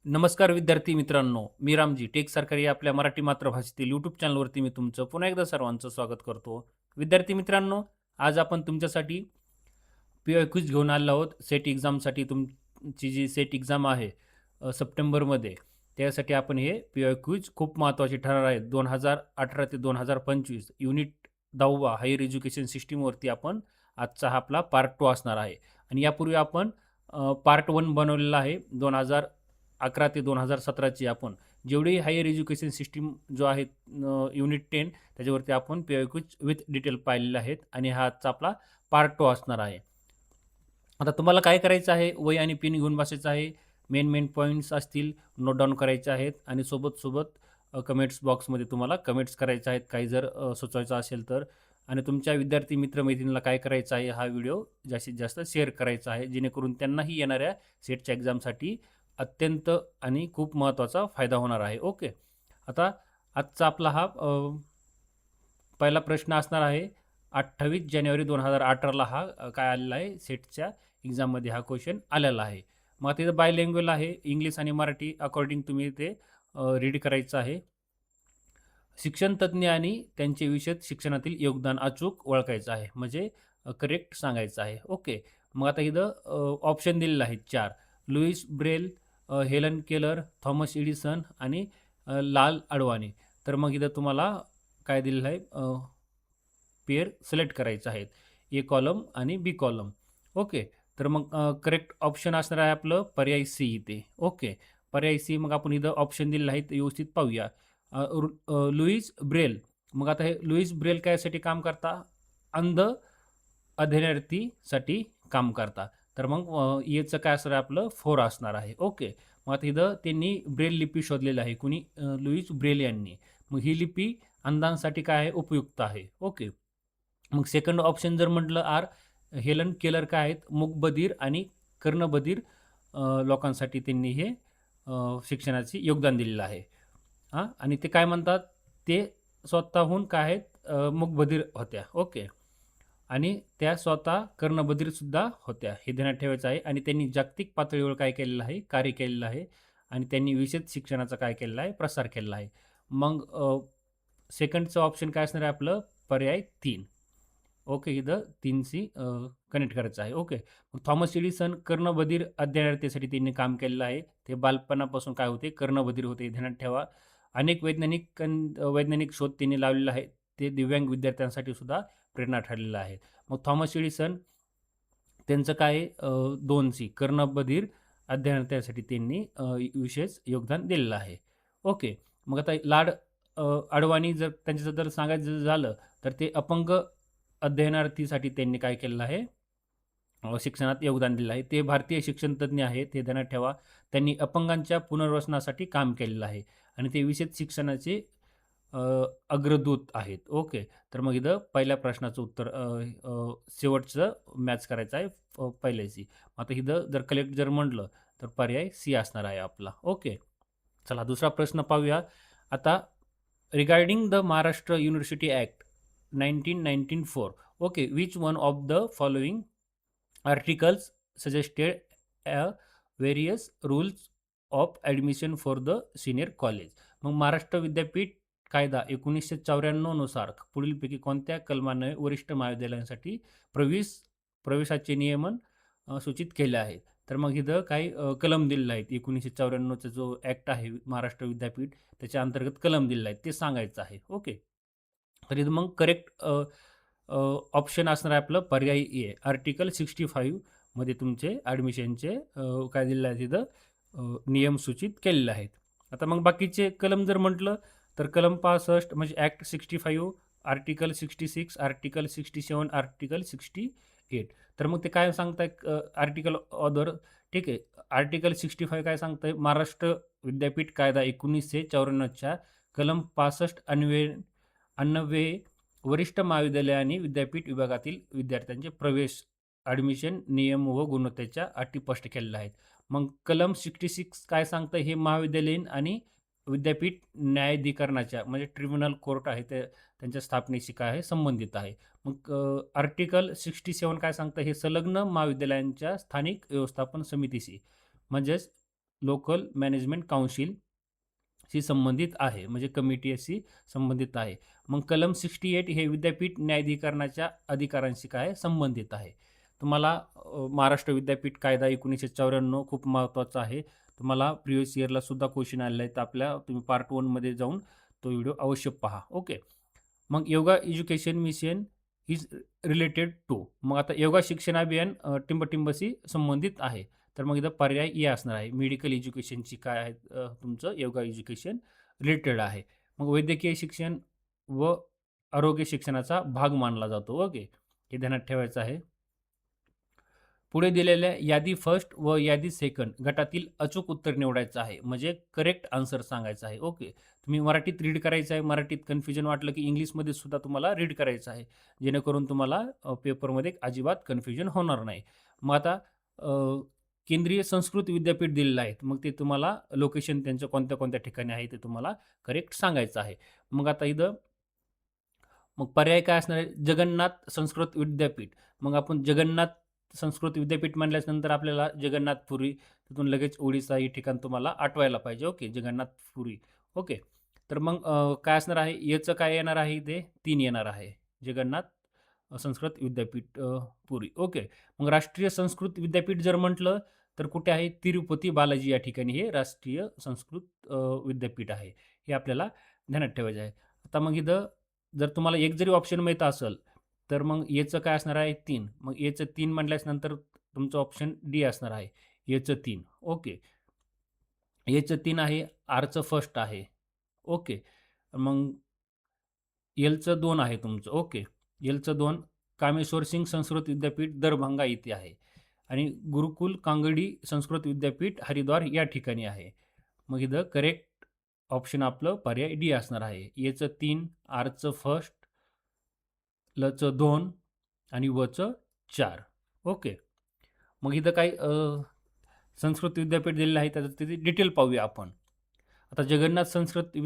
नमस्कार विद्यार्थी मित्रांनो, मी रामजी टेक सरकारी आपल्या मराठी मातृभाषेतील यूट्यूब चॅनलवरती मी तुमचं पुन्हा एकदा सर्वांचं स्वागत करतो. विद्यार्थी मित्रांनो, आज आपण तुमच्यासाठी पी-वाय क्विज घेऊन आलेलो आहोत. सेट एक्झामसाठी तुमची जी सेट एक्झाम आहे सप्टेंबरमध्ये, त्यासाठी आपण हे पी-वाय क्विज खूप महत्त्वाचे ठरणार आहे. 2018 ते 2025 युनिट 10वा हायर एज्युकेशन सिस्टमवरती आपण आजचा हा आपला पार्ट 2 असणार आहे. आणि यापूर्वी आपण पार्ट 1 बनवलेला आहे. 2011 ते 2017ची आपण जेवढी हायर एज्युकेशन सिस्टम जो आहे युनिट 10 त्याच्यावरती आपण पी-वाय क्विज विथ डिटेल पाहिलेले आहेत आणि हा आजचा आपला पार्ट 2 असणार आहे. आता तुम्हाला काय करायचं आहे, वही आणि पेन घेऊन बसायचं आहे. मेन पॉइंट्स असतील, नोट डाउन करायचे आहेत आणि सोबत कमेंट्स बॉक्समध्ये तुम्हाला कमेंट्स करायच्या आहेत, काही जर सुचवायचं असेल तर. आणि तुमच्या विद्यार्थी मित्र-मैत्रिणींना काय करायचं आहे, हा व्हिडिओ जास्तीत जास्त शेअर करायचा आहे, जेणेकरून त्यांनाही येणाऱ्या सेटच्या एक्झामसाठी अत्यंत आणि खूप महत्त्वाचा फायदा होणार आहे. ओके. आता आजचा आपला हा पहिला प्रश्न असणार आहे. 28 जानेवारी 2018ला हा काय आलेला आहे, सेटच्या एक्झाममध्ये हा क्वेश्चन आलेला आहे. मग तिथं बायलिंग्वल आहे, इंग्लिश आणि मराठी अकॉर्डिंग तुम्ही ते रीड करायचं आहे. शिक्षण तज्ज्ञ आणि त्यांचे विशद शिक्षणातील योगदान अचूक ओळखायचं आहे, म्हणजे करेक्ट सांगायचं आहे. ओके. मग आता इथं ऑप्शन दिलेले आहेत 4. Louis Braille, Helen Keller, Thomas Edison आणि लाल अडवाणी. तर मग इथं तुम्हाला काय दिलेलं आहे, पेअर सिलेक्ट करायचं आहेत. ए कॉलम आणि बी कॉलम. ओके. तर मग करेक्ट ऑप्शन असणार आहे आपलं पर्याय सी इथे. ओके. पर्याय सी मग आपण इथं ऑप्शन दिलेले आहेत व्यवस्थित पाहूया. Louis Braille. मग आता हे लुईस ब्रेल कायसाठी काम करता? अंध अध्यार्थीसाठी काम करता. तर मग याचं काय असणार आहे आपलं 4 असणार आहे. ओके. मग आता इथं त्यांनी ब्रेल लिपी शोधलेली आहे. कुणी? लुईस ब्रेल यांनी. मग ही लिपी अंधांसाठी काय आहे? उपयुक्त आहे. ओके. मग सेकंड ऑप्शन जर म्हटलं आर हेलन केलर काय आहेत? मूकबधीर आणि कर्णबधीर लोकांसाठी त्यांनी हे शिक्षणाचे योगदान दिलेलं आहे. हां, आणि ते काय म्हणतात? ते स्वतःहून काय आहेत? मूकबधीर होत्या. ओके. आणि त्या स्वतः कर्णबधीरसुद्धा होत्या. हे ध्यानात ठेवायचं आहे आणि त्यांनी जागतिक पातळीवर काय केलेलं आहे? कार्य केलेलं आहे आणि त्यांनी विशेष शिक्षणाचा काय केलेला आहे? प्रसार केलेला आहे. मग सेकंडचं ऑप्शन काय असणार आहे आपलं? पर्याय 3. ओके. इथं 3शी कनेक्ट करायचं आहे. ओके. मग थॉमस एडिसन कर्णबधीर अध्ययनार्थीसाठी त्यांनी काम केलेलं आहे. ते बालपणापासून काय होते? कर्णबधीर होते. ध्यानात ठेवा. अनेक वैज्ञानिक शोध त्यांनी लावलेले आहेत. ते दिव्यांग विद्यार्थ्यांसाठी सुद्धा प्रेरणा ठरलेलं आहे. मग थॉमस एडिसन त्यांचं काय आहे? 2सी कर्णबधीर अध्ययनार्थ्यासाठी त्यांनी विशेष योगदान दिलेलं आहे. ओके. मग आता अडवाणी जर त्यांचं जर सांगायचं झालं, तर ते अपंग अध्ययनार्थीसाठी त्यांनी काय केलेलं आहे? शिक्षणात योगदान दिलेलं आहे. ते भारतीय शिक्षण तज्ञ आहेत, हे ध्यानात ठेवा. त्यांनी अपंगांच्या पुनर्वसनासाठी काम केलेलं आहे आणि ते विशेष शिक्षणाचे अ, अग्रदूत आहेत. ओके. तर मग इथं पहिल्या प्रश्नाचं उत्तर शेवटचं मॅच करायचं आहे पहिल्याशी. आता इथं जर कलेक्ट जर म्हटलं, तर पर्याय सी असणार आहे आपला. ओके. चला दुसरा प्रश्न पाहूया. आता regarding the Maharashtra university act 1994. Okay. Which one of the following articles suggested various rules of admission for the senior college. मग महाराष्ट्र विद्यापीठ कायदा 1994 नुसार पुढीलपैकी कोणत्या कलमाने वरिष्ठ महाविद्यालयांसाठी प्रवेशाचे नियमन सूचित केले आहेत? तर मग इथं काही कलम दिलेले आहेत. 1994चा जो ॲक्ट आहे महाराष्ट्र विद्यापीठ त्याच्या अंतर्गत कलम दिलेले आहेत. ते सांगायचं आहे. ओके. तर इथं मग करेक्ट ऑप्शन असणार आहे आपलं पर्याय ए. आर्टिकल 65 मध्ये तुमचे ॲडमिशनचे काय दिलेलं आहे तिथं नियम सूचित केलेले आहेत. आता मग बाकीचे कलम जर म्हटलं, तर कलम 65 म्हणजे ॲक्ट 65, आर्टिकल 66, आर्टिकल 67, आर्टिकल 68. तर मग ते काय सांगतायत आर्टिकल ऑदर ठीक आहे. आर्टिकल 65 काय सांगतंय? महाराष्ट्र विद्यापीठ कायदा 1994च्या कलम 65 अन्वये वरिष्ठ महाविद्यालय आणि विद्यापीठ विभागातील विद्यार्थ्यांचे प्रवेश, ॲडमिशन नियम व गुणवत्तेच्या अटी स्पष्ट केलेल्या आहेत. मग कलम 66 काय सांगतं? हे महाविद्यालयीन आणि विद्यापीठ न्यायाधिकरणाच्या म्हणजे ट्रिब्युनल कोर्ट आहे ते त्यांच्या स्थापनेशी काय आहे? संबंधित आहे. मग आर्टिकल 67 काय सांगतं? हे संलग्न महाविद्यालयांच्या स्थानिक व्यवस्थापन समितीशी म्हणजेच लोकल मॅनेजमेंट काउन्सिलशी संबंधित आहे, म्हणजे कमिटीशी संबंधित आहे. मग कलम 68 हे विद्यापीठ न्यायाधिकरणाच्या अधिकारांशी काय संबंधित आहे. तुम्हाला महाराष्ट्र विद्यापीठ कायदा 1994 खूप महत्त्वाचा आहे. तुम्हाला प्रिव्हियस इयरला सुद्धा क्वेश्चन आलेला आहे. तर तुम्ही पार्ट 1 मध्ये जाऊन तो व्हिडिओ अवश्य पहा. ओके. मग yoga education mission is related to. मग आता योगा शिक्षण अभियान टिंबटिंबशी संबंधित आहे. तर मग इथं पर्याय ए असणार आहे. मेडिकल एज्युकेशनची काय आहे तुमचं योगा एज्युकेशन रिलेटेड आहे. मग वैद्यकीय शिक्षण व आरोग्य शिक्षणाचा भाग मानला जातो. ओके. हे ध्यानात ठेवायचं आहे. पुढे दिलेल्या यादी फर्स्ट व यादी सेकंड गटातील अचूक उत्तर निवडायचं आहे. म्हणजे करेक्ट आन्सर सांगायचं आहे. ओके. तुम्ही मराठीत रीड करायचं आहे. मराठीत कन्फ्युजन वाटलं की इंग्लिशमध्ये सुद्धा तुम्हाला रीड करायचं आहे. जेणेकरून तुम्हाला पेपरमध्ये अजिबात कन्फ्युजन होणार नाही. मग आता केंद्रीय संस्कृत विद्यापीठ दिलेलं आहे. मग ते तुम्हाला लोकेशन त्यांचं कोणत्या-कोणत्या ठिकाणी आहे ते तुम्हाला करेक्ट सांगायचं आहे. मग आता इथं मग पर्याय काय असणार आहे? जगन्नाथ संस्कृत विद्यापीठ. मग आपण जगन्नाथ संस्कृत विद्यापीठ म्हणल्यानंतर आपल्याला जगन्नाथपुरी, तिथून लगेच ओडिसा हे ठिकाण तुम्हाला आठवायला पाहिजे. ओके. जगन्नाथपुरी. ओके. तर मग काय असणार आहे? याचं काय येणार आहे इथे? 3 येणार आहे. जगन्नाथ संस्कृत विद्यापीठ पुरी. ओके. मग राष्ट्रीय संस्कृत विद्यापीठ जर म्हटलं तर कुठे आहे? तिरुपती बालाजी या ठिकाणी हे राष्ट्रीय संस्कृत विद्यापीठ आहे. हे आपल्याला ध्यानात ठेवायचं आहे. आता मग इथं जर तुम्हाला एक जरी ऑप्शन माहीत असेल, तर मग याचं काय असणार आहे? 3. मग याचं 3 म्हटल्यानंतर तुमचं ऑप्शन डी असणार आहे. याचं 3. ओके. याचं 3 आहे. आरचं फर्स्ट आहे. ओके. मग एलचं 2 आहे तुमचं. ओके. एलचं 2 कामेश्वर सिंग संस्कृत विद्यापीठ दरभंगा इथे आहे आणि गुरुकुल कांगडी संस्कृत विद्यापीठ हरिद्वार या ठिकाणी आहे. मग इथं करेक्ट ऑप्शन आपलं पर्याय डी असणार आहे. एचं 3, आरचं फर्स्ट, लचं 2 आणि वचं 4. ओके. मग इथं काही संस्कृत विद्यापीठ दिलेलं आहे त्याचं तिथे डिटेल पाहूया आपण. आता जगन्नाथ संस्कृत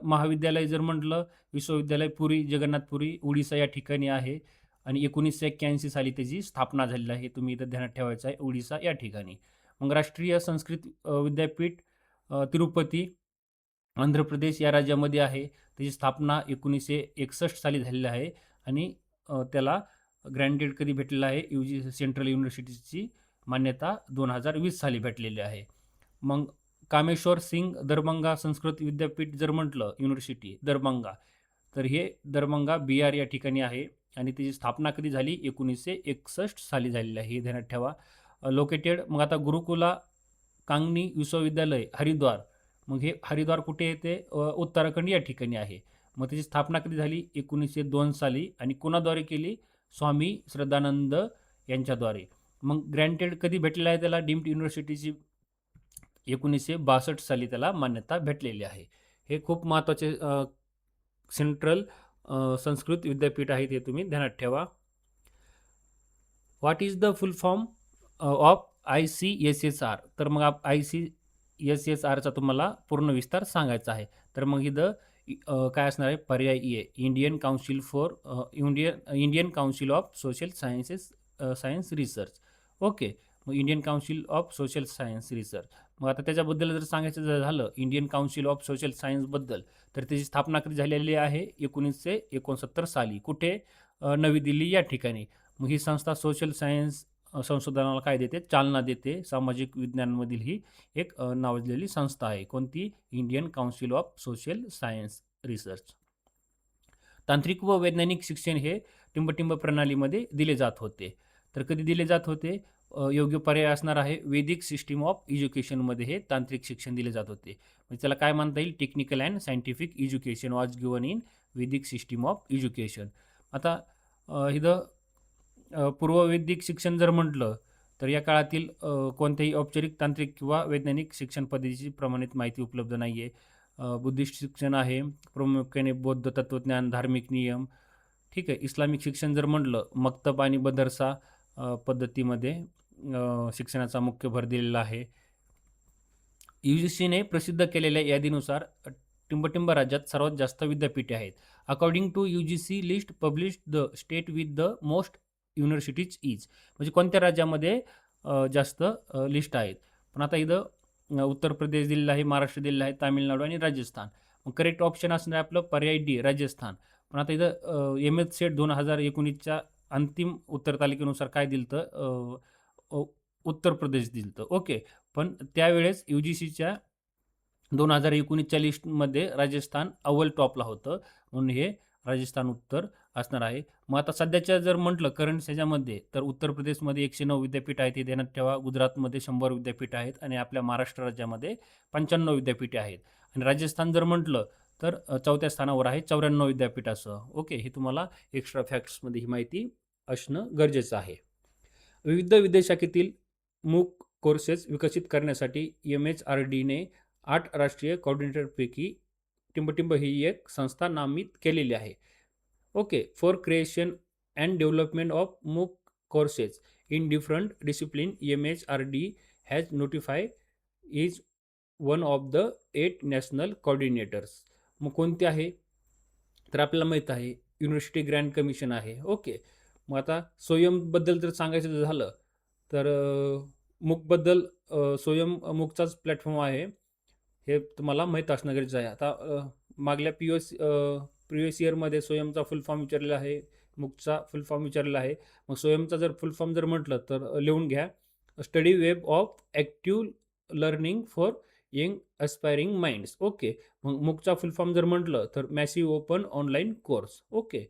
महाविद्यालय जर म्हटलं, विश्वविद्यालय पुरी, जगन्नाथपुरी, ओडिसा या ठिकाणी आहे आणि 1981 साली त्याची स्थापना झालेली आहे. तुम्ही इथं ध्यानात ठेवायचं आहे, ओडिसा या ठिकाणी. मग राष्ट्रीय संस्कृत विद्यापीठ तिरुपती, आंध्र प्रदेश या राज्यामध्ये आहे. त्याची स्थापना 1961 साली झालेली आहे आणि त्याला ग्रँटेड कधी भेटलेलं आहे? सेंट्रल युनिव्हर्सिटीची मान्यता 2020 साली भेटलेली आहे. मग कामेश्वर सिंग दरभंगा संस्कृत विद्यापीठ जर म्हटलं युनिव्हर्सिटी दरभंगा, तर हे दरभंगा बिहार या ठिकाणी आहे आणि त्याची स्थापना कधी झाली? 1961 साली झालेली आहे. हे ध्यानात ठेवा. लोकेटेड मग आता गुरुकुला कांगनी विश्वविद्यालय हरिद्वार. मग हे हरिद्वार कुठे येते? उत्तराखंड या ठिकाणी आहे. मग त्याची स्थापना कधी झाली? 1902 साली आणि कोणाद्वारे केली? स्वामी श्रद्धानंद यांच्याद्वारे. मग ग्रँटेड कधी भेटलेलं आहे त्याला? डीम्ड युनिव्हर्सिटीची 1962 साली त्याला मान्यता भेटलेली आहे. हे खूप महत्त्वाचे सेंट्रल संस्कृत विद्यापीठ आहे, ते तुम्ही ध्यानात ठेवा. What is the full form of ICSSR? तर मग ICSSRचा तुम्हाला पूर्ण विस्तार सांगायचा आहे. तर मग इथं काय असणार आहे? पर्याय A, Indian council of social science research. Okay. मग Indian council of social science research. मग आता त्याच्याबद्दल जर सांगायचं झालं इंडियन काउन्सिल ऑफ सोशल सायन्सबद्दल, तर त्याची स्थापना कधी झालेली आहे? 1969 साली. कुठे? नवी दिल्ली या ठिकाणी. मग ही संस्था सोशल सायन्स संशोधनाला काय देते? चालना देते. सामाजिक विज्ञानमधील ही एक नावाजलेली संस्था आहे. कोणती? Indian council of social science research. तांत्रिक व वैज्ञानिक शिक्षण हे टिंबटिंब प्रणालीमध्ये दिले जात होते. तर कधी दिले जात होते? योग्य पर्याय असणार आहे वैदिक सिस्टीम ऑफ एज्युकेशनमध्ये हे तांत्रिक शिक्षण दिले जात होते. म्हणजे त्याला काय म्हणता येईल? Technical and scientific education was given in वैदिक सिस्टीम ऑफ एज्युकेशन. आता इथं पूर्ववैदिक शिक्षण जर म्हटलं तर या काळातील कोणत्याही औपचारिक तांत्रिक किंवा वैज्ञानिक शिक्षण पद्धतीची प्रमाणित माहिती उपलब्ध नाही आहे. बुद्धिस्ट शिक्षण आहे, प्रामुख्याने बौद्ध तत्त्वज्ञान, धार्मिक नियम. ठीक आहे. इस्लामिक शिक्षण जर म्हटलं मक्तब आणि मदरसा पद्धतीमध्ये शिक्षणाचा मुख्य भर दिलेला आहे. UGCने प्रसिद्ध केलेल्या यादीनुसार टिंबटिंब राज्यात सर्वात जास्त विद्यापीठे आहेत. According to UGC list published the state with the most universities is. म्हणजे कोणत्या राज्यामध्ये जास्त लिस्ट आहेत. पण आता इथं उत्तर प्रदेश दिलेला आहे, महाराष्ट्र दिलेला आहे, तामिळनाडू आणि राजस्थान. मग करेक्ट ऑप्शन असणार आहे आपलं पर्याय डी राजस्थान. पण आता इथं एम-एच सेट 2019च्या अंतिम उत्तर तालिकेनुसार काय दिलं उत्तर प्रदेश दिलं ओके. पण त्यावेळेस यू-जी-सीच्या 2019च्या लिस्टमध्ये राजस्थान अव्वल टॉपला होतं. म्हणून हे राजस्थान उत्तर असणार आहे. मग आता सध्याच्या जर म्हटलं करंट ह्याच्यामध्ये तर उत्तर प्रदेशमध्ये 109 विद्यापीठ आहेत हे ध्यानात ठेवा. गुजरातमध्ये 100 विद्यापीठ आहेत आणि आपल्या महाराष्ट्र राज्यामध्ये 95 विद्यापीठे आहेत. आणि राजस्थान जर म्हटलं तर 4थ्या स्थानावर आहे 94 विद्यापीठासह. ओके, हे तुम्हाला एक्स्ट्रा फॅक्ट्समध्ये ही माहिती असणं गरजेचं आहे. विविध विद्याशाखेतील मूक कोर्सेस विकसित करण्यासाठी एम-एच-आर-डीने 8 राष्ट्रीय कोऑर्डिनेटरपैकी टिंबटिंब ही एक संस्था नामित केलेली आहे. Okay, for creation and development of MOOC courses in different discipline MHRD has notify is one of the 8 national coordinators. मग कोणते आहे तर आपल्याला माहीत आहे युनिव्हर्सिटी ग्रँड कमिशन आहे. ओके, मग आता स्वयंबद्दल जर सांगायचं झालं तर मूकबद्दल स्वयं मूकचाच प्लॅटफॉर्म आहे हे तुम्हाला माहीत असणं गरजेचं आहे. आता मागल्या प्रिव्हियस इयरमध्ये स्वयंचा फुल फॉर्म विचारलेला आहे, मूकचा फुल फॉर्म विचारलेला आहे. मग स्वयंचा जर फुल फॉर्म जर म्हटलं तर लिहून घ्या, study web of active learning for young aspiring minds. Okay, मग मूकचा फुल फॉर्म जर म्हटलं तर massive open online course. Okay,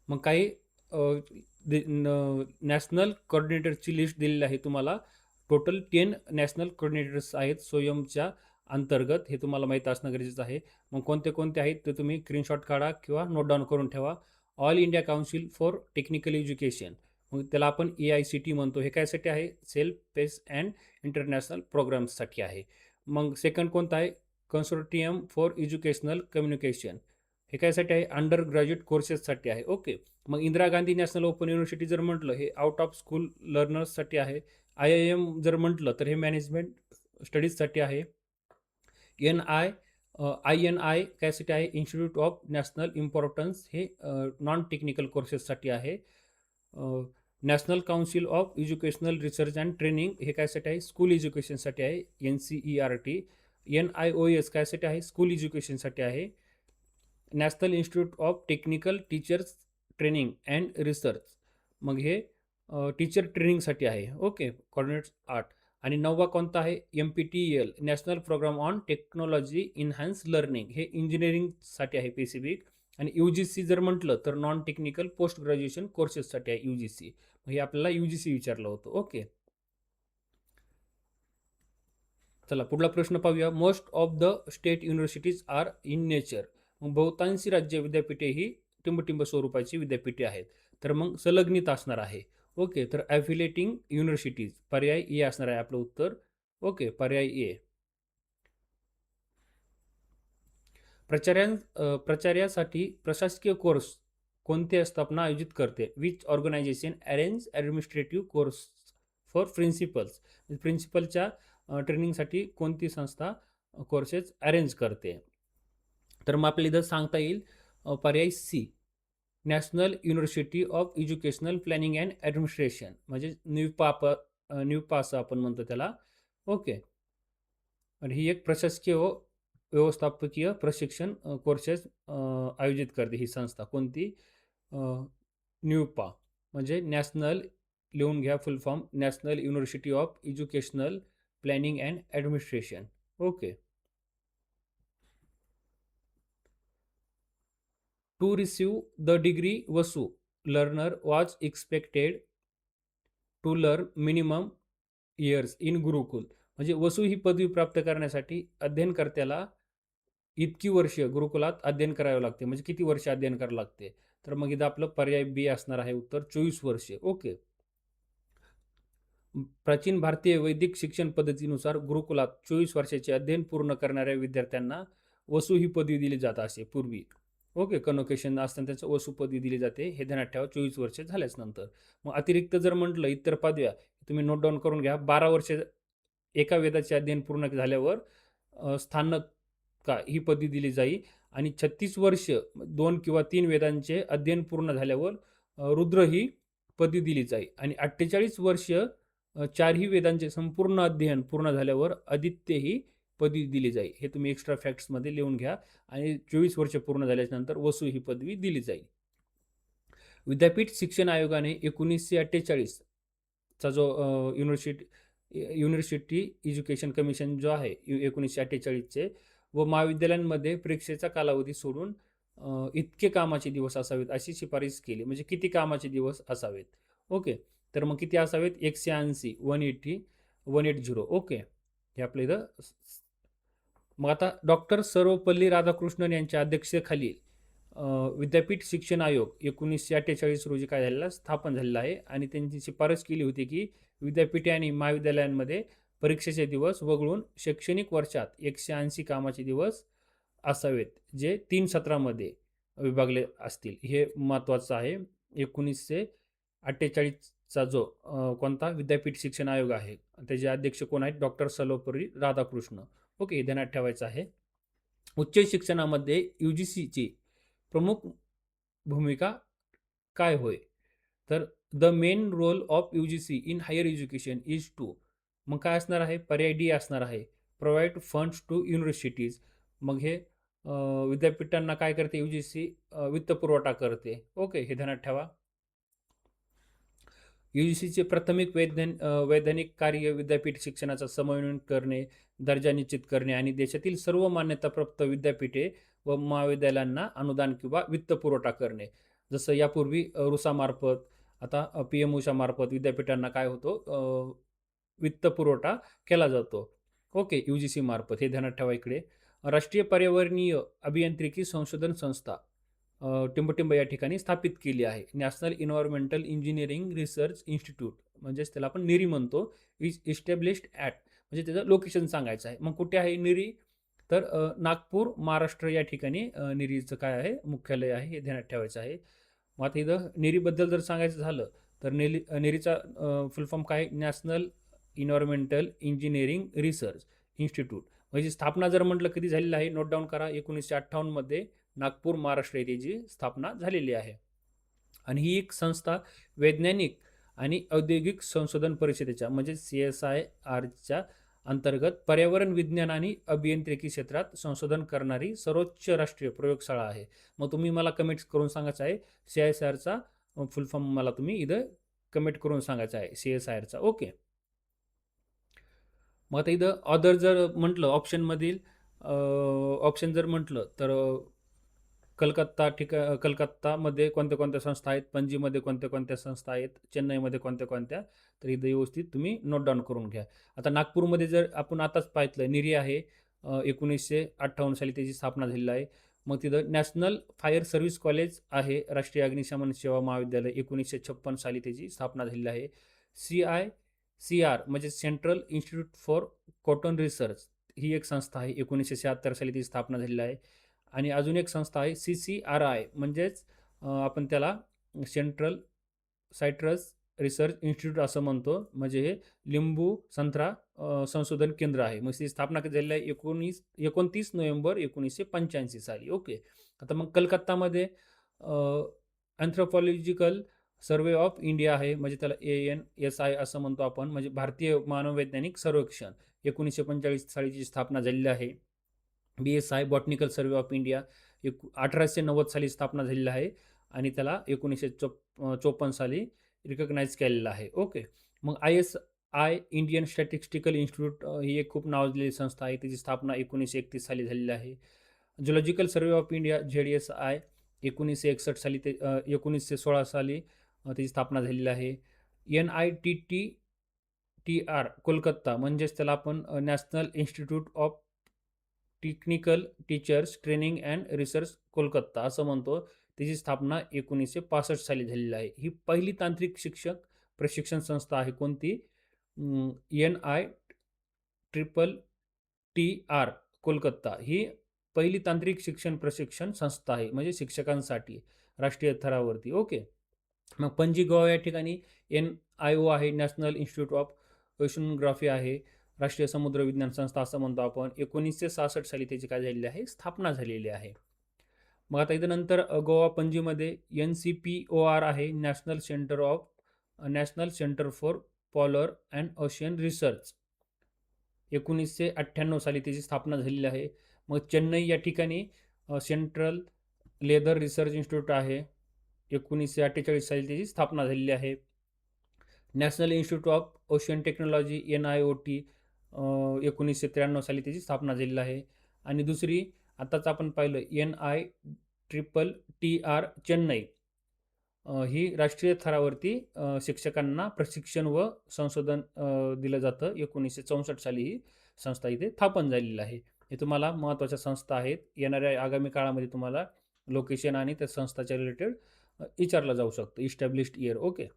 मग काही नॅशनल कोऑर्डिनेटरची लिस्ट दिलेली आहे तुम्हाला. टोटल 10 नॅशनल कोऑर्डिनेटर्स आहेत स्वयंच्या अंतर्गत, हे तुम्हाला माहीत असणं गरजेचं आहे. मग कोणते कोणते आहेत ते तुम्ही स्क्रीनशॉट काढा किंवा नोट डाऊन करून ठेवा. All India council for technical education, मग त्याला आपण AICT म्हणतो. हे कायसाठी आहे? सेल्फ पेस अँड इंटरनॅशनल प्रोग्राम्ससाठी आहे. मग सेकंड कोणतं आहे? Consortium for educational communication. हे कायसाठी आहे? अंडर ग्रॅज्युएट कोर्सेससाठी आहे. ओके, मग Indira Gandhi national open university जर म्हटलं हे आउट ऑफ स्कूल लर्नर्ससाठी आहे. IIM जर म्हटलं तर हे मॅनेजमेंट स्टडीजसाठी आहे. INI कायसाठी आहे? इन्स्टिट्यूट ऑफ नॅशनल इम्पॉर्टन्स, हे नॉन टेक्निकल कोर्सेससाठी आहे. National council of educational research and training हे कायसाठी आहे? स्कूल एज्युकेशनसाठी आहे. NCERT. NIOS कायसाठी आहे? स्कूल एज्युकेशनसाठी आहे. National institute of technical teachers training and research, मग हे टीचर ट्रेनिंगसाठी आहे. Okay, coordinates 8. आणि 9वा कोणता आहे? MPTEL national programme on technology enhance learning, हे इंजिनिअरिंगसाठी आहे स्पेसिफिक. आणि UGC जर म्हटलं तर नॉन टेक्निकल पोस्ट ग्रॅज्युएशन कोर्सेससाठी आहे UGC. मग हे आपल्याला UGC विचारलं होतं. ओके, चला पुढला प्रश्न पाहूया. Most of the state universities are in nature. मग बहुतांशी राज्य विद्यापीठे ही टिंबटिंब स्वरूपाची विद्यापीठे आहेत. तर मग संलग्नित असणार आहे. ओके, तर ॲफिलेटिंग युनिव्हर्सिटीज पर्याय ए असणार आहे आपलं उत्तर. ओके, पर्याय ए. प्राचार्यासाठी प्रशासकीय कोर्स कोणते स्थापना आयोजित करते? Which organisation arrange administrative course for principals. प्रिन्सिपलच्या ट्रेनिंगसाठी कोणती संस्था कोर्सेस अरेंज करते? तर मग आपल्याला इथं सांगता येईल पर्याय C, national university of educational planning and administration, म्हणजे न्यूपा असं आपण म्हणतो त्याला. ओके, आणि ही एक प्रशासकीय व व्यवस्थापकीय प्रशिक्षण कोर्सेस आयोजित करते ही संस्था. कोणती? न्यूपा, म्हणजे नॅशनल, लिहून घ्या full form, national university of educational planning and administration. Okay, to receive the degree वसू learner was expected to learn minimum years in gurukul. म्हणजे वसू ही पदवी प्राप्त करण्यासाठी अध्ययनकर्त्याला इतकी वर्ष गुरुकुलात अध्ययन करावे लागते. म्हणजे किती वर्ष अध्ययन करावं लागते? तर मग इथं आपलं पर्याय बी असणार आहे उत्तर, 24 वर्षे. ओके, प्राचीन भारतीय वैदिक शिक्षण पद्धतीनुसार गुरुकुलात 24 वर्षाचे अध्ययन पूर्ण करणाऱ्या विद्यार्थ्यांना वसू ही पदवी दिली जात असे पूर्वी. ओके, कन्व्होकेशन असताना त्याचं वसू पदवी दिली जाते, हे ध्यानात ठेवा 24 वर्ष झाल्याच नंतर. मग अतिरिक्त जर म्हटलं इतर पदव्या तुम्ही नोट डाऊन करून घ्या. 12 वर्ष एका वेदाचे अध्ययन पूर्ण झाल्यावर स्थानका ही पदवी दिली जाईल. आणि 36 वर्ष 2 किंवा 3 वेदांचे अध्ययन पूर्ण झाल्यावर रुद्र ही पदवी दिली जाईल आणि 48 वर्ष चारही वेदांचे संपूर्ण अध्ययन पूर्ण झाल्यावर आदित्य ही पदवी दिली जाईल. हे तुम्ही एक्स्ट्रा फॅक्ट्समध्ये लिहून घ्या आणि 24 वर्ष पूर्ण झाल्याच्यानंतर वसू ही पदवी दिली जाईल. विद्यापीठ शिक्षण आयोगाने 1948 चा जो युनिव्हर्सिटी एज्युकेशन कमिशन जो आहे 1948चे व महाविद्यालयांमध्ये परीक्षेचा कालावधी सोडून इतके कामाचे दिवस असावेत अशी शिफारस केली. म्हणजे किती कामाचे दिवस असावेत. ओके. तर मग किती असावेत 180 180 ओके. हे आपल्या इथं मग आता डॉक्टर सर्वपल्ली राधाकृष्णन यांच्या अध्यक्षतेखाली विद्यापीठ शिक्षण आयोग 1948 रोजी काय झालेला स्थापन झालेला आहे आणि त्यांची शिफारस केली होती की विद्यापीठे आणि महाविद्यालयांमध्ये परीक्षेचे दिवस वगळून शैक्षणिक वर्षात 180 कामाचे दिवस असावेत जे 3 सत्रामध्ये विभागले असतील. हे महत्त्वाचं आहे. 1948चा जो कोणता विद्यापीठ शिक्षण आयोग आहे त्याचे अध्यक्ष कोण आहेत डॉक्टर सर्वपल्ली राधाकृष्ण. ओके. हे ध्यानात ठेवायचं आहे. उच्च शिक्षणामध्ये UGCची प्रमुख भूमिका काय होय तर the main role of UGC in higher education is to मग काय असणार आहे पर्याय डी असणार आहे प्रोव्हाइड फंड्स टू युनिव्हर्सिटीज. मग हे विद्यापीठांना काय करते UGC वित्त पुरवठा करते. ओके. हे ध्यानात ठेवा. UGCचे प्राथमिक वैधानिक कार्य विद्यापीठ शिक्षणाचा समन्वय करणे, दर्जा निश्चित करणे आणि देशातील सर्व मान्यताप्राप्त विद्यापीठे व महाविद्यालयांना अनुदान किंवा वित्त पुरवठा करणे. जसं यापूर्वी रुसामार्फत आता PMUच्या मार्फत विद्यापीठांना काय होतो वित्त पुरवठा केला जातो. ओके. UGC मार्फत. हे ध्यानात ठेवा इकडे. राष्ट्रीय पर्यावरणीय अभियांत्रिकी संशोधन संस्था टिंबटिंब या ठिकाणी स्थापित केली आहे. National environmental engineering research institute म्हणजेच त्याला आपण निरी म्हणतो. इज इस्टॅब्लिश्ड ॲट म्हणजे त्याचं लोकेशन सांगायचं आहे. मग कुठे आहे निरी तर नागपूर महाराष्ट्र या ठिकाणी निरीचं काय आहे मुख्यालय आहे. हे ध्यानात ठेवायचं आहे. मग आता इथं निरीबद्दल जर सांगायचं झालं तर निरीचा फुल फॉर्म काय national environmental engineering research institute. म्हणजे स्थापना जर म्हटलं कधी झालेलं आहे नोट डाऊन करा 1958 मध्ये नागपूर महाराष्ट्र येथे जी स्थापना झालेली आहे. आणि ही एक संस्था वैज्ञानिक आणि औद्योगिक संशोधन परिषदेच्या म्हणजे CSIRच्या अंतर्गत पर्यावरण विज्ञान आणि अभियांत्रिकी क्षेत्रात संशोधन करणारी सर्वोच्च राष्ट्रीय प्रयोगशाळा आहे. मग तुम्ही मला कमेंट करून सांगायचं आहे CSIRचा फुल फॉर्म मला तुम्ही इथं कमेंट करून सांगायचं आहे CSIRचा. ओके. मग आता इथं अदर जर म्हटलं ऑप्शनमधील ऑप्शन जर म्हटलं तर कलकत्तामध्ये कोणत्या कोणत्या संस्था आहेत, पणजीमध्ये कोणत्या कोणत्या संस्था आहेत, चेन्नईमध्ये कोणत्या कोणत्या, तर इथं व्यवस्थित तुम्ही नोट डाऊन करून घ्या. आता नागपूरमध्ये जर आपण आताच पाहिलं निरी आहे 1958 साली त्याची स्थापना झालेली आहे. मग तिथं नॅशनल फायर सर्व्हिस कॉलेज आहे, राष्ट्रीय अग्निशमन सेवा महाविद्यालय 1956 साली त्याची स्थापना झालेली आहे. CICR म्हणजे central institute for cotton research ही एक संस्था आहे 1976 साली ती स्थापना झालेली आहे. आणि अजून एक संस्था आहे CCRI म्हणजेच आपण त्याला सेंट्रल सायट्रस रिसर्च इन्स्टिट्यूट असं म्हणतो. म्हणजे हे लिंबू संत्रा संशोधन केंद्र आहे. मग ती स्थापना कधी झालेली आहे 29 नोव्हेंबर 1985 साली. ओके. आता मग कलकत्तामध्ये अँथ्रोपॉलॉजिकल सर्वे ऑफ इंडिया आहे म्हणजे त्याला ANSI असं म्हणतो आपण. म्हणजे भारतीय मानववैज्ञानिक सर्वेक्षण 1945 सालीची स्थापना झालेली आहे. BSI botanical survey of India 1890 साली स्थापना झालेली आहे आणि त्याला 1954 साली रिकग्नाइज केलेलं आहे. ओके. मग ISI इंडियन स्टॅटिस्टिकल इन्स्टिट्यूट ही एक खूप नावाजलेली संस्था आहे. त्याची स्थापना 1931 साली झालेली आहे. Zoological survey of India ZSI 1961 साली 1916 साली त्याची स्थापना झालेली आहे. NITTR कोलकाता म्हणजेच त्याला आपण national institute of technical teachers training and research Kolkata असं म्हणतो. त्याची स्थापना 1965 साली झालेली आहे. ही पहिली तांत्रिक शिक्षक प्रशिक्षण संस्था आहे. कोणती NITTR कोलकाता ही पहिली तांत्रिक शिक्षण प्रशिक्षण संस्था आहे म्हणजे शिक्षकांसाठी राष्ट्रीय स्तरावरती. ओके. मग पणजी गोवा या ठिकाणी NIO आहे नॅशनल इन्स्टिट्यूट ऑफ ओशनोग्राफी आहे, राष्ट्रीय समुद्र विज्ञान संस्था असं म्हणतो आपण. 1966 साली त्याची काय झालेली आहे स्थापना झालेली आहे. मग आता इथं नंतर गोवा पणजीमध्ये NCPOR आहे national centre of national centre for polar and ocean research. 1998 साली त्याची स्थापना झालेली आहे. मग चेन्नई या ठिकाणी सेंट्रल लेदर रिसर्च इन्स्टिट्यूट आहे. 1948 साली त्याची स्थापना झालेली आहे. National institute of ocean technology NIOT 1993 साली त्याची स्थापना झालेली आहे. आणि दुसरी आताच आपण पाहिलं NITTR चेन्नई, ही राष्ट्रीय स्तरावरती शिक्षकांना प्रशिक्षण व संशोधन दिलं जातं. 1964 साली ही संस्था इथे स्थापन झालेली आहे. हे तुम्हाला महत्त्वाच्या संस्था आहेत. येणाऱ्या आगामी काळामध्ये तुम्हाला लोकेशन आणि त्या संस्थाच्या रिलेटेड विचारलं जाऊ शकतं. Established year. Okay.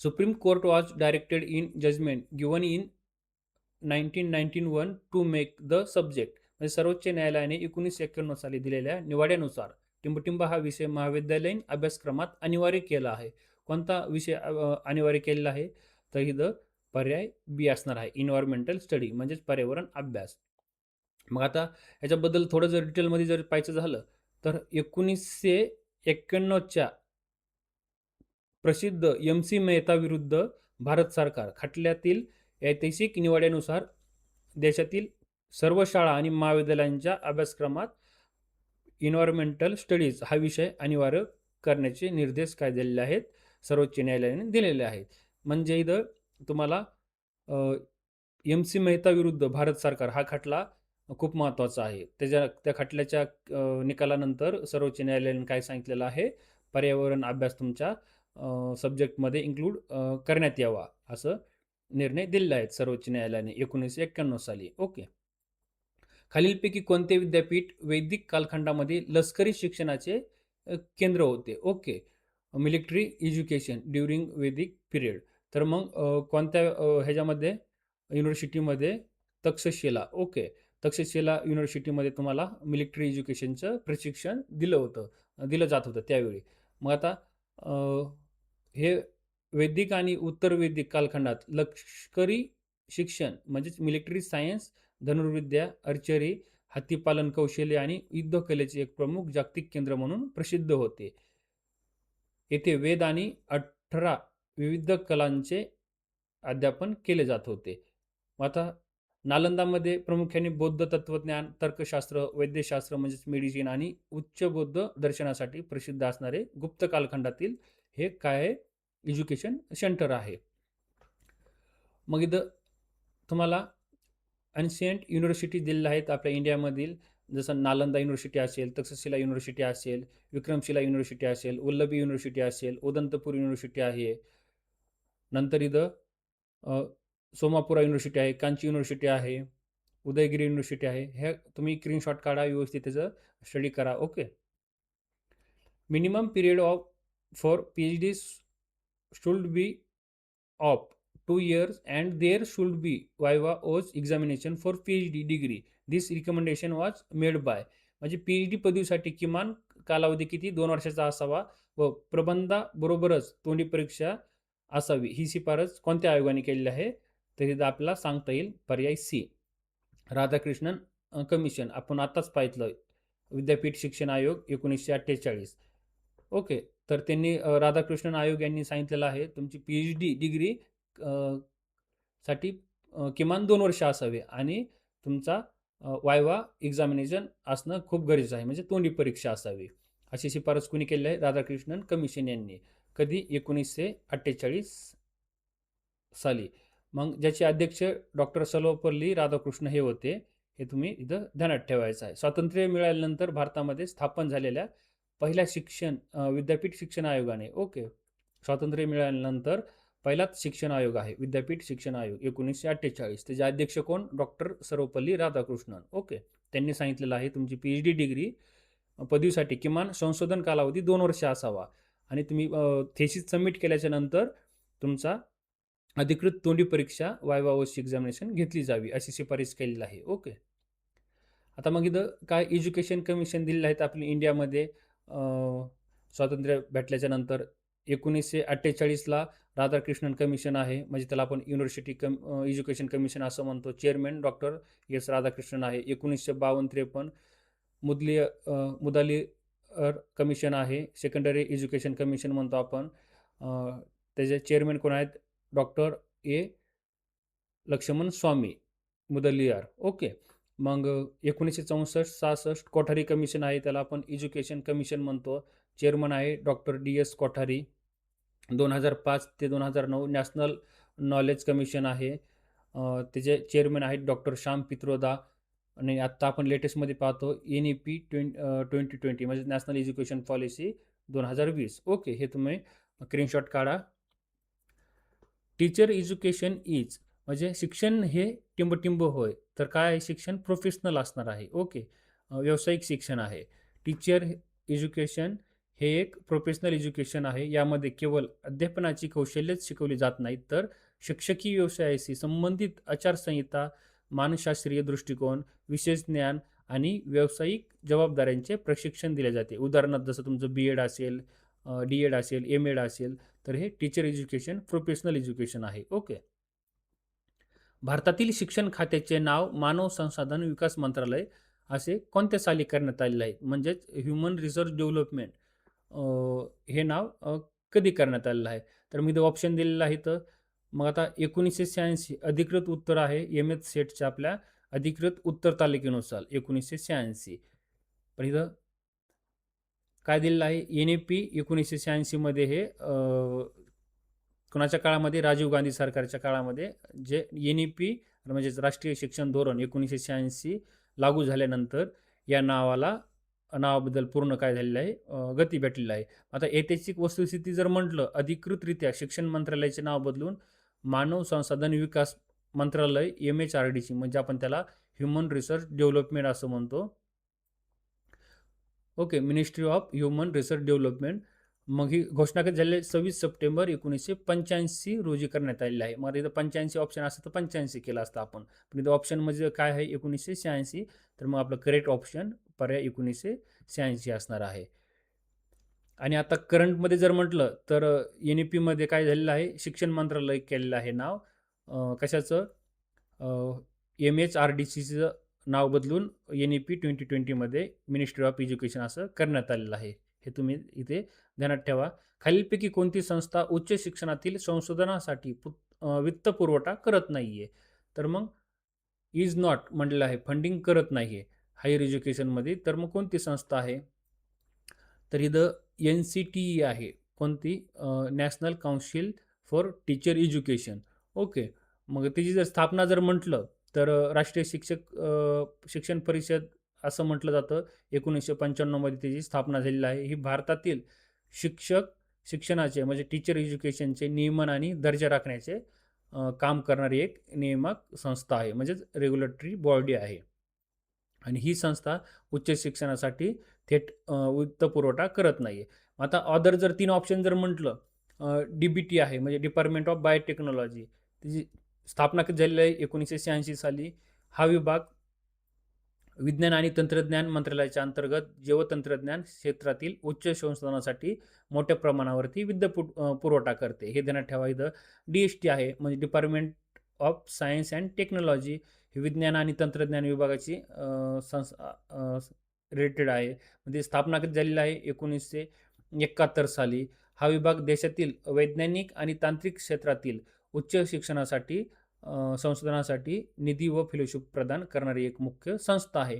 Supreme Court was directed in judgment given in 1991 to make the subject. म्हणजे सर्वोच्च न्यायालयाने 1991 साली दिलेल्या निवाड्यानुसार टिंबटिंब हा विषय महाविद्यालयीन अभ्यासक्रमात अनिवार्य केला आहे. कोणता विषय अनिवार्य केलेला आहे? तर इथं पर्याय बी असणार आहे, एन्व्हायरमेंटल स्टडी, म्हणजेच पर्यावरण अभ्यास. मग आता याच्याबद्दल थोडं जर डिटेलमध्ये जर पाहायचं झालं तर 1991च्या प्रसिद्ध MC मेहता विरुद्ध भारत सरकार खटल्यातील ऐतिहासिक निवाड्यानुसार देशातील सर्व शाळा आणि महाविद्यालयांच्या अभ्यासक्रमात एन्व्हायरमेंटल स्टडीज हा विषय अनिवार्य करण्याचे निर्देश काय दिलेले आहेत? सर्वोच्च न्यायालयाने दिलेले आहेत. म्हणजे इथं तुम्हाला MC मेहता विरुद्ध भारत सरकार हा खटला खूप महत्त्वाचा आहे. त्या खटल्याच्या निकालानंतर सर्वोच्च न्यायालयाने काय सांगितलेलं आहे? पर्यावरण अभ्यास तुमच्या सब्जेक्टमध्ये इन्क्लूड करण्यात यावा, असं निर्णय दिलेला आहे सर्वोच्च न्यायालयाने 1991 साली. ओके. खालीलपैकी कोणते विद्यापीठ वैदिक कालखंडामध्ये लष्करी शिक्षणाचे केंद्र होते? ओके. मिलिटरी एज्युकेशन ड्युरिंग वैदिक पिरियड. तर मग कोणत्या ह्याच्यामध्ये युनिव्हर्सिटीमध्ये? तक्षशिला. ओके. तक्षशिला युनिव्हर्सिटीमध्ये तुम्हाला मिलिटरी एज्युकेशनचं प्रशिक्षण दिलं जात होतं त्यावेळी. मग आता हे वैदिक आणि उत्तर वैदिक कालखंडात लष्करी शिक्षण म्हणजेच मिलिटरी सायन्स, धनुर्विद्या, आर्चरी, हत्तीपालन कौशल्य आणि युद्धकलेचे एक प्रमुख जागतिक केंद्र म्हणून प्रसिद्ध होते. येथे वेद आणि 18 विविध कलांचे अध्यापन केले जात होते. मग आता नालंदामध्ये प्रामुख्याने बौद्ध तत्वज्ञान, तर्कशास्त्र, वैद्यशास्त्र म्हणजेच मेडिसिन आणि उच्च बौद्ध दर्शनासाठी प्रसिद्ध असणारे गुप्त कालखंडातील हे काय आहे? एज्युकेशन सेंटर आहे. मग इथं तुम्हाला अनशियंट युनिव्हर्सिटी दिलेल्या आहेत आपल्या इंडियामधील, जसं नालंदा युनिव्हर्सिटी असेल, तक्षशिला युनिव्हर्सिटी असेल, विक्रमशिला युनिव्हर्सिटी असेल, वल्लभी युनिव्हर्सिटी असेल, उदंतपूर युनिव्हर्सिटी आहे. नंतर इथं सोमापुरा युनिव्हर्सिटी आहे, कांची युनिव्हर्सिटी आहे, उदयगिरी युनिव्हर्सिटी आहे. हे तुम्ही स्क्रीनशॉट काढा, व्यवस्थित त्याचं स्टडी करा. Okay. Minimum period for PhD should be of 2 years and there should be viva OS examination for PhD degree. This recommendation was made by. म्हणजे PhD पदवीसाठी किमान कालावधी किती? 2 वर्षाचा असावा व प्रबंधाबरोबरच तोंडी परीक्षा असावी, ही शिफारस कोणत्या आयोगाने केलेली आहे? तर इथं आपल्याला सांगता येईल पर्याय C, राधाकृष्णन कमिशन. आपण आताच पाहितलं, विद्यापीठ शिक्षण आयोग 1948. ओके. तर त्यांनी राधाकृष्णन आयोग यांनी सांगितलेलं आहे तुमची PhD डिग्री साठी किमान 2 वर्ष असावे आणि तुमचा वायवा एक्झामिनेशन असणं खूप गरजेचं आहे, म्हणजे तोंडी परीक्षा असावी. अशी शिफारस कोणी केली आहे? राधाकृष्णन कमिशन यांनी. कधी? 1948 साली. मग ज्याचे अध्यक्ष डॉक्टर सर्वपल्ली राधाकृष्ण हे होते. हे तुम्ही इथं ध्यानात ठेवायचं आहे. स्वातंत्र्य मिळाल्यानंतर भारतामध्ये स्थापन झालेल्या पहिल्या विद्यापीठ शिक्षण आयोगाने. ओके. स्वातंत्र्य मिळाल्यानंतर पहिलाच शिक्षण आयोग आहे विद्यापीठ शिक्षण आयोग 1948. त्याचे अध्यक्ष कोण? डॉक्टर सर्वपल्ली राधाकृष्णन. ओके. त्यांनी सांगितलेलं आहे तुमची PhD डिग्री पदवीसाठी किमान संशोधन कालावधी 2 वर्ष असावा आणि तुम्ही थेसिस सबमिट केल्याच्या नंतर तुमचा अधिकृत तोंडी परीक्षा वायवा ओस एक्झामिनेशन घेतली जावी, अशी शिफारस केलेली आहे. ओके. आता मग इथं काय एज्युकेशन कमिशन दिलेलं आहेत आपल्या इंडियामध्ये स्वातंत्र्य भेटल्याच्या नंतर? 1948ला राधाकृष्णन कमिशन आहे, म्हणजे त्याला आपण युनिव्हर्सिटी एज्युकेशन कमिशन असं म्हणतो. चेअरमॅन डॉक्टर S राधाकृष्णन आहे. 1952-53 मुदालियर कमिशन आहे, सेकंडरी एज्युकेशन कमिशन म्हणतो आपण. त्याचे चेअरमन कोण आहेत? Doctor A. Lakshmana Swami Mudaliar. Okay. मग 1964-66 कोठारी कमिशन आहे, त्याला आपण एज्युकेशन कमिशन म्हणतो. चेअरमन आहे डॉक्टर डी.एस. कोठारी. 2005 ते 2009 नॅशनल नॉलेज कमिशन आहे. त्याचे चेअरमन आहेत डॉक्टर श्याम पित्रोदा. आणि आत्ता आपण लेटेस्टमध्ये पाहतो NEP 2020 म्हणजे नॅशनल एज्युकेशन पॉलिसी 2020. ओके, हे तुम्ही स्क्रीनशॉट काढा. टीचर एज्युकेशन इज म्हणजे शिक्षण हे टिंबटिंब होय. तर काय आहे? शिक्षण प्रोफेशनल असणार आहे. ओके, व्यावसायिक शिक्षण आहे. टीचर एज्युकेशन हे एक प्रोफेशनल एज्युकेशन आहे. यामध्ये केवळ अध्यापनाची कौशल्यच शिकवली जात नाहीत, तर शिक्षकी व्यवसायाशी संबंधित आचारसंहिता, मानसशास्त्रीय दृष्टिकोन, विशेष ज्ञान आणि व्यावसायिक जबाबदाऱ्यांचे प्रशिक्षण दिले जाते. उदाहरणार्थ जसं तुमचं B.Ed असेल, D.Ed असेल, M.Ed असेल, तर हे टीचर एज्युकेशन प्रोफेशनल एज्युकेशन आहे. ओके. भारतातील शिक्षण खात्याचे नाव मानव संसाधन विकास मंत्रालय असे कोणत्या साली करण्यात आलेले आहे? म्हणजेच ह्युमन रिसोर्स डेव्हलपमेंट हे नाव कधी करण्यात आलेलं आहे? तर मी इथं ऑप्शन दिलेलं आहे. तर मग आता 1986 अधिकृत उत्तर आहे MS सेटच्या आपल्या अधिकृत उत्तर तालिकेनुसार 1986. पण इथं काय दिलेलं आहे? NEP 1986 मध्ये हे कोणाच्या काळामध्ये? राजीव गांधी सरकारच्या काळामध्ये जे NEP म्हणजेच राष्ट्रीय शिक्षण धोरण 1986 लागू झाल्यानंतर या नावाबद्दल पूर्ण काय झालेलं आहे? गती भेटलेली आहे. आता ऐतिहासिक वस्तुस्थिती जर म्हटलं, अधिकृतरित्या शिक्षण मंत्रालयाचे नाव बदलून मानव संसाधन विकास मंत्रालय MHRDC म्हणजे आपण त्याला ह्युमन रिसोर्स डेव्हलपमेंट असं म्हणतो. Okay, ministry of human resource development. मग ही घोषणा कधी झाली? 26 सप्टेंबर 1985 रोजी करण्यात आलेली आहे. मग इथं 85 ऑप्शन असतं तर 85 केलं असतं आपण, पण इथं ऑप्शन म्हणजे काय आहे? 1986. तर मग आपलं करेक्ट ऑप्शन पर्याय 1986 असणार आहे. आणि आता करंटमध्ये जर म्हटलं तर NEP मध्ये काय झालेलं आहे? शिक्षण मंत्रालय केलेलं आहे नाव. कशाचं? MHRDCचं नाव बदलून NEP 2020 मध्ये मिनिस्ट्री ऑफ एज्युकेशन असं करण्यात आलेलं आहे. हे तुम्ही इथे ध्यानात ठेवा. खालीलपैकी कोणती संस्था उच्च शिक्षणातील संशोधनासाठी वित्त पुरवठा करत नाहीये? तर मग इज नॉट म्हटलेलं आहे, फंडिंग करत नाहीये हायर एज्युकेशनमध्ये. तर मग कोणती संस्था आहे? तर इथं NCTE आहे. कोणती? National council for teacher education. Okay. मग त्याची जर स्थापना जर म्हटलं तर राष्ट्रीय शिक्षण परिषद असं म्हटलं जातं. 1995 मध्ये त्याची स्थापना झालेली आहे. ही भारतातील शिक्षणाचे म्हणजे टीचर एज्युकेशनचे नियमन आणि दर्जा राखण्याचे काम करणारी एक नियामक संस्था आहे, म्हणजेच रेग्युलेटरी बॉडी आहे. आणि ही संस्था उच्च शिक्षणासाठी थेट वित्त पुरवठा करत नाहीये. आता अदर जर 3 ऑप्शन जर म्हटलं, DBT आहे म्हणजे डिपार्टमेंट ऑफ बायोटेक्नॉलॉजी. त्याची स्थापना कधी झालेली आहे? 1986 साली. हा विभाग विज्ञान आणि तंत्रज्ञान मंत्रालयाच्या अंतर्गत जैवतंत्रज्ञान क्षेत्रातील उच्च संशोधनासाठी मोठ्या प्रमाणावरती वित्त पुरवठा करते. हे ध्यानात ठेवा. इथं DST आहे म्हणजे department of science and technology. ही विज्ञान आणि तंत्रज्ञान विभागाची रिलेटेड आहे. म्हणजे स्थापना कधी झालेली आहे? 1971 साली. हा विभाग देशातील वैज्ञानिक आणि तांत्रिक क्षेत्रातील उच्च शिक्षणासाठी संशोधनासाठी निधी व फेलोशिप प्रदान करणारी एक मुख्य संस्था आहे.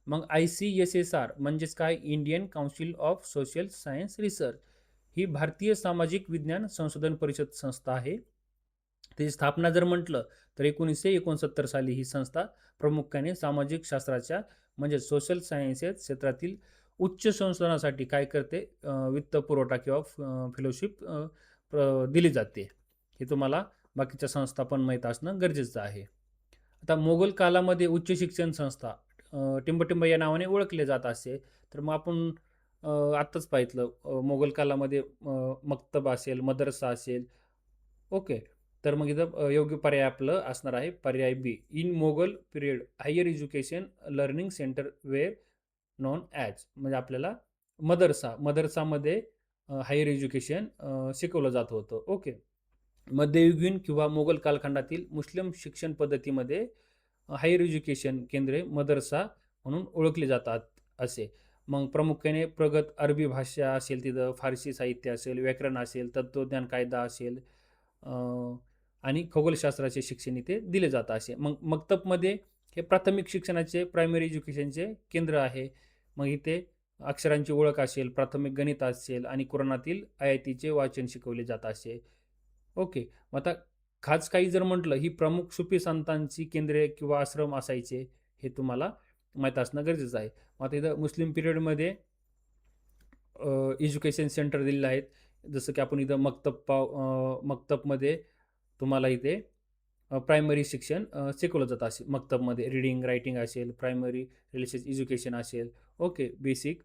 मग ICSSR म्हणजेच काय? Indian council of social science research. ही भारतीय सामाजिक विज्ञान संशोधन परिषद संस्था आहे. त्याची स्थापना जर म्हटलं तर 1969 साली ही संस्था प्रामुख्याने सामाजिक शास्त्राच्या म्हणजे सोशल सायन्सेस क्षेत्रातील उच्च संशोधनासाठी काय करते? वित्त पुरवठा किंवा फेलोशिप दिली जाते. हे तुम्हाला बाकीच्या संस्था पण माहीत असणं गरजेचं आहे. आता मोगल कालामध्ये उच्च शिक्षण संस्था टिंबटिंब या नावाने ओळखले जात असे. तर मग आपण आत्ताच पाहितलं मोगल कालामध्ये मक्तब असेल, मदरसा असेल. ओके. तर मग इथं योग्य पर्याय आपलं असणार आहे पर्याय B. In Mughal period higher education learning centre were known as म्हणजे आपल्याला मदरसामध्ये हायर एज्युकेशन शिकवलं जात होतं. ओके. मध्ययुगीन किंवा मोगल कालखंडातील मुस्लिम शिक्षण पद्धतीमध्ये हायर एज्युकेशन केंद्रे मदरसा म्हणून ओळखली जातात असे. मग प्रामुख्याने प्रगत अरबी भाषा असेल तिथं, फारसी साहित्य असेल, व्याकरण असेल, तत्त्वज्ञान कायदा असेल आणि खगोलशास्त्राचे शिक्षण इथे दिले जातं असे. मग मक्तबमध्ये हे प्राथमिक शिक्षणाचे प्रायमरी एज्युकेशनचे केंद्र आहे. मग इथे अक्षरांची ओळख असेल, प्राथमिक गणित असेल आणि कुराणातील आयातीचे वाचन शिकवले जात असे. ओके. मग आता खास काही जर म्हटलं, ही प्रमुख सुफी संतांची केंद्रे किंवा आश्रम असायचे, हे तुम्हाला माहीत असणं गरजेचं आहे. मग आता इथं मुस्लिम पिरियडमध्ये एज्युकेशन सेंटर दिलेले आहेत. जसं की आपण इथं मक्तबमध्ये तुम्हाला इथे प्रायमरी शिक्षण शिकवलं जातं असे मक्तबमध्ये रीडिंग, रायटिंग असेल, प्रायमरी रिलेशन्स एज्युकेशन असेल, ओके, बेसिक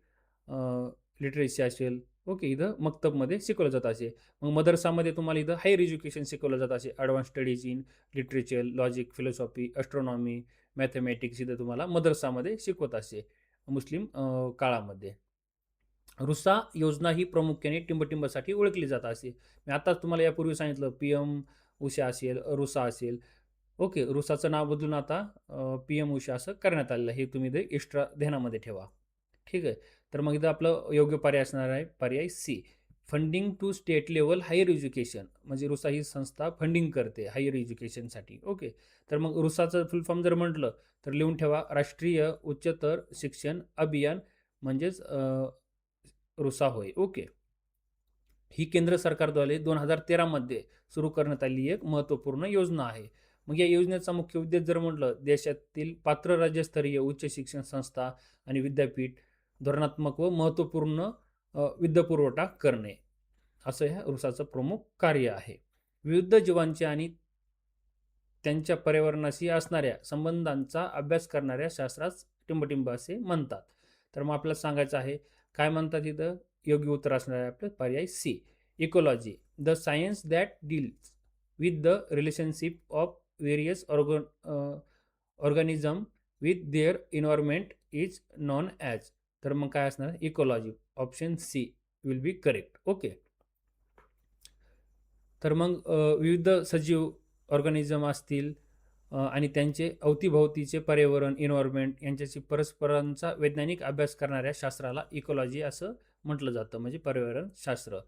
लिटरेसी असेल, ओके, इथं मक्तबमध्ये शिकवलं जातं असे. मग मदरसामध्ये तुम्हाला इथं हायर एज्युकेशन शिकवलं जातं असे advance studies in literature, logic, philosophy, astronomy, mathematics इथं तुम्हाला मदरसामध्ये शिकवत असे मुस्लिम काळामध्ये. रुसा योजना ही प्रामुख्याने टिंबटिंबसाठी ओळखली जात असे. मी आताच तुम्हाला यापूर्वी सांगितलं पी-एम उषा असेल, रुसा असेल. ओके, रुसाचं नाव बदलून आता पी-एम उषा असं करण्यात आलेलं आहे. हे तुम्ही इथे एक्स्ट्रा ध्यानामध्ये ठेवा. ठीक आहे. तर मग इथं आपलं योग्य पर्याय असणार आहे पर्याय C. Funding to state level higher education, म्हणजे रुसा ही संस्था फंडिंग करते हायर एज्युकेशनसाठी. ओके. तर मग रुसाचं फुल फॉर्म जर म्हटलं तर लिहून ठेवा, राष्ट्रीय उच्चतर शिक्षण अभियान, म्हणजेच रुसा होय. ओके. ही केंद्र सरकारद्वारे 2013 मध्ये सुरू करण्यात आलेली एक महत्त्वपूर्ण योजना आहे. मग या योजनेचा मुख्य उद्देश जर म्हटलं, देशातील पात्र राज्यस्तरीय उच्च शिक्षण संस्था आणि विद्यापीठ धोरणात्मक व महत्त्वपूर्ण विद्यापुरवठा करणे, असं ह्या रुसाचं प्रमुख कार्य आहे. विविध जीवांचे आणि त्यांच्या पर्यावरणाशी असणाऱ्या संबंधांचा अभ्यास करणाऱ्या शास्त्रास टिंबटिंब असे म्हणतात. तर मग आपल्याला सांगायचं आहे, काय म्हणतात इथं? योग्य उत्तर असणार आहे आपलं पर्याय C. Ecology, the science that deals with the relationship of various organism with their environment is known as. तर मग काय असणार? Ecology. Option C will be correct. Okay. तर मग विविध सजीव ऑर्गॅनिझम असतील आणि त्यांचे अवतीभोवतीचे पर्यावरण, एन्व्हायरमेंट यांच्याशी परस्परांचा वैज्ञानिक अभ्यास करणाऱ्या शास्त्राला इकोलॉजी असं म्हटलं जातं, म्हणजे पर्यावरण शास्त्र.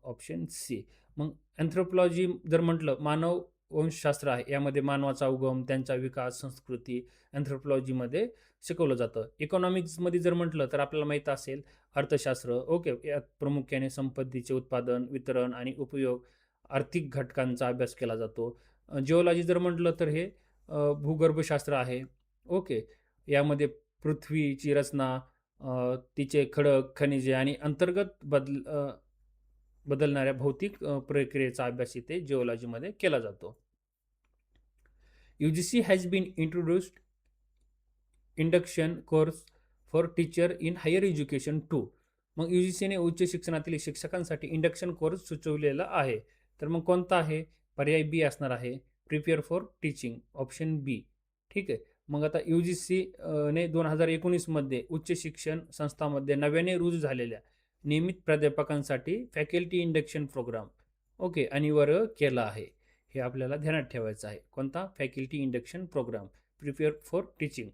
Option C. मग अँथ्रोपॉलॉजी जर म्हटलं, मानव वंशशास्त्र आहे. यामध्ये मानवाचा उगम, त्यांचा विकास, संस्कृती अँथ्रोपॉलॉजीमध्ये शिकवलं जातं. इकॉनॉमिक्समध्ये जर म्हटलं तर आपल्याला माहीत असेल अर्थशास्त्र. ओके. यात प्रामुख्याने संपत्तीचे उत्पादन, वितरण आणि उपयोग, आर्थिक घटकांचा अभ्यास केला जातो. जिओलॉजी जर म्हटलं तर हे भूगर्भशास्त्र आहे. ओके. यामध्ये पृथ्वीची रचना, तिचे खडक, खनिजे आणि अंतर्गत बदलणाऱ्या भौतिक प्रक्रियेचा अभ्यास इथे जिओलॉजीमध्ये केला जातो. UGC has been introduced induction course for teacher in higher education to. मग UGCने उच्च शिक्षणातील शिक्षकांसाठी इंडक्शन कोर्स सुचवलेला आहे. तर मग कोणता आहे? पर्याय बी असणार आहे, प्रिपेअर फॉर टीचिंग. ऑप्शन बी. ठीक आहे. मग आता UGC ने 2019 मध्ये उच्च शिक्षण संस्थांमध्ये नव्याने रुजू झालेल्या नियमित प्राध्यापकांसाठी फॅकल्टी इंडक्शन प्रोग्राम, ओके, अनिवार्य केला आहे. हे आपल्याला ध्यानात ठेवायचं आहे. कोणता? Faculty induction programme, prepare for teaching.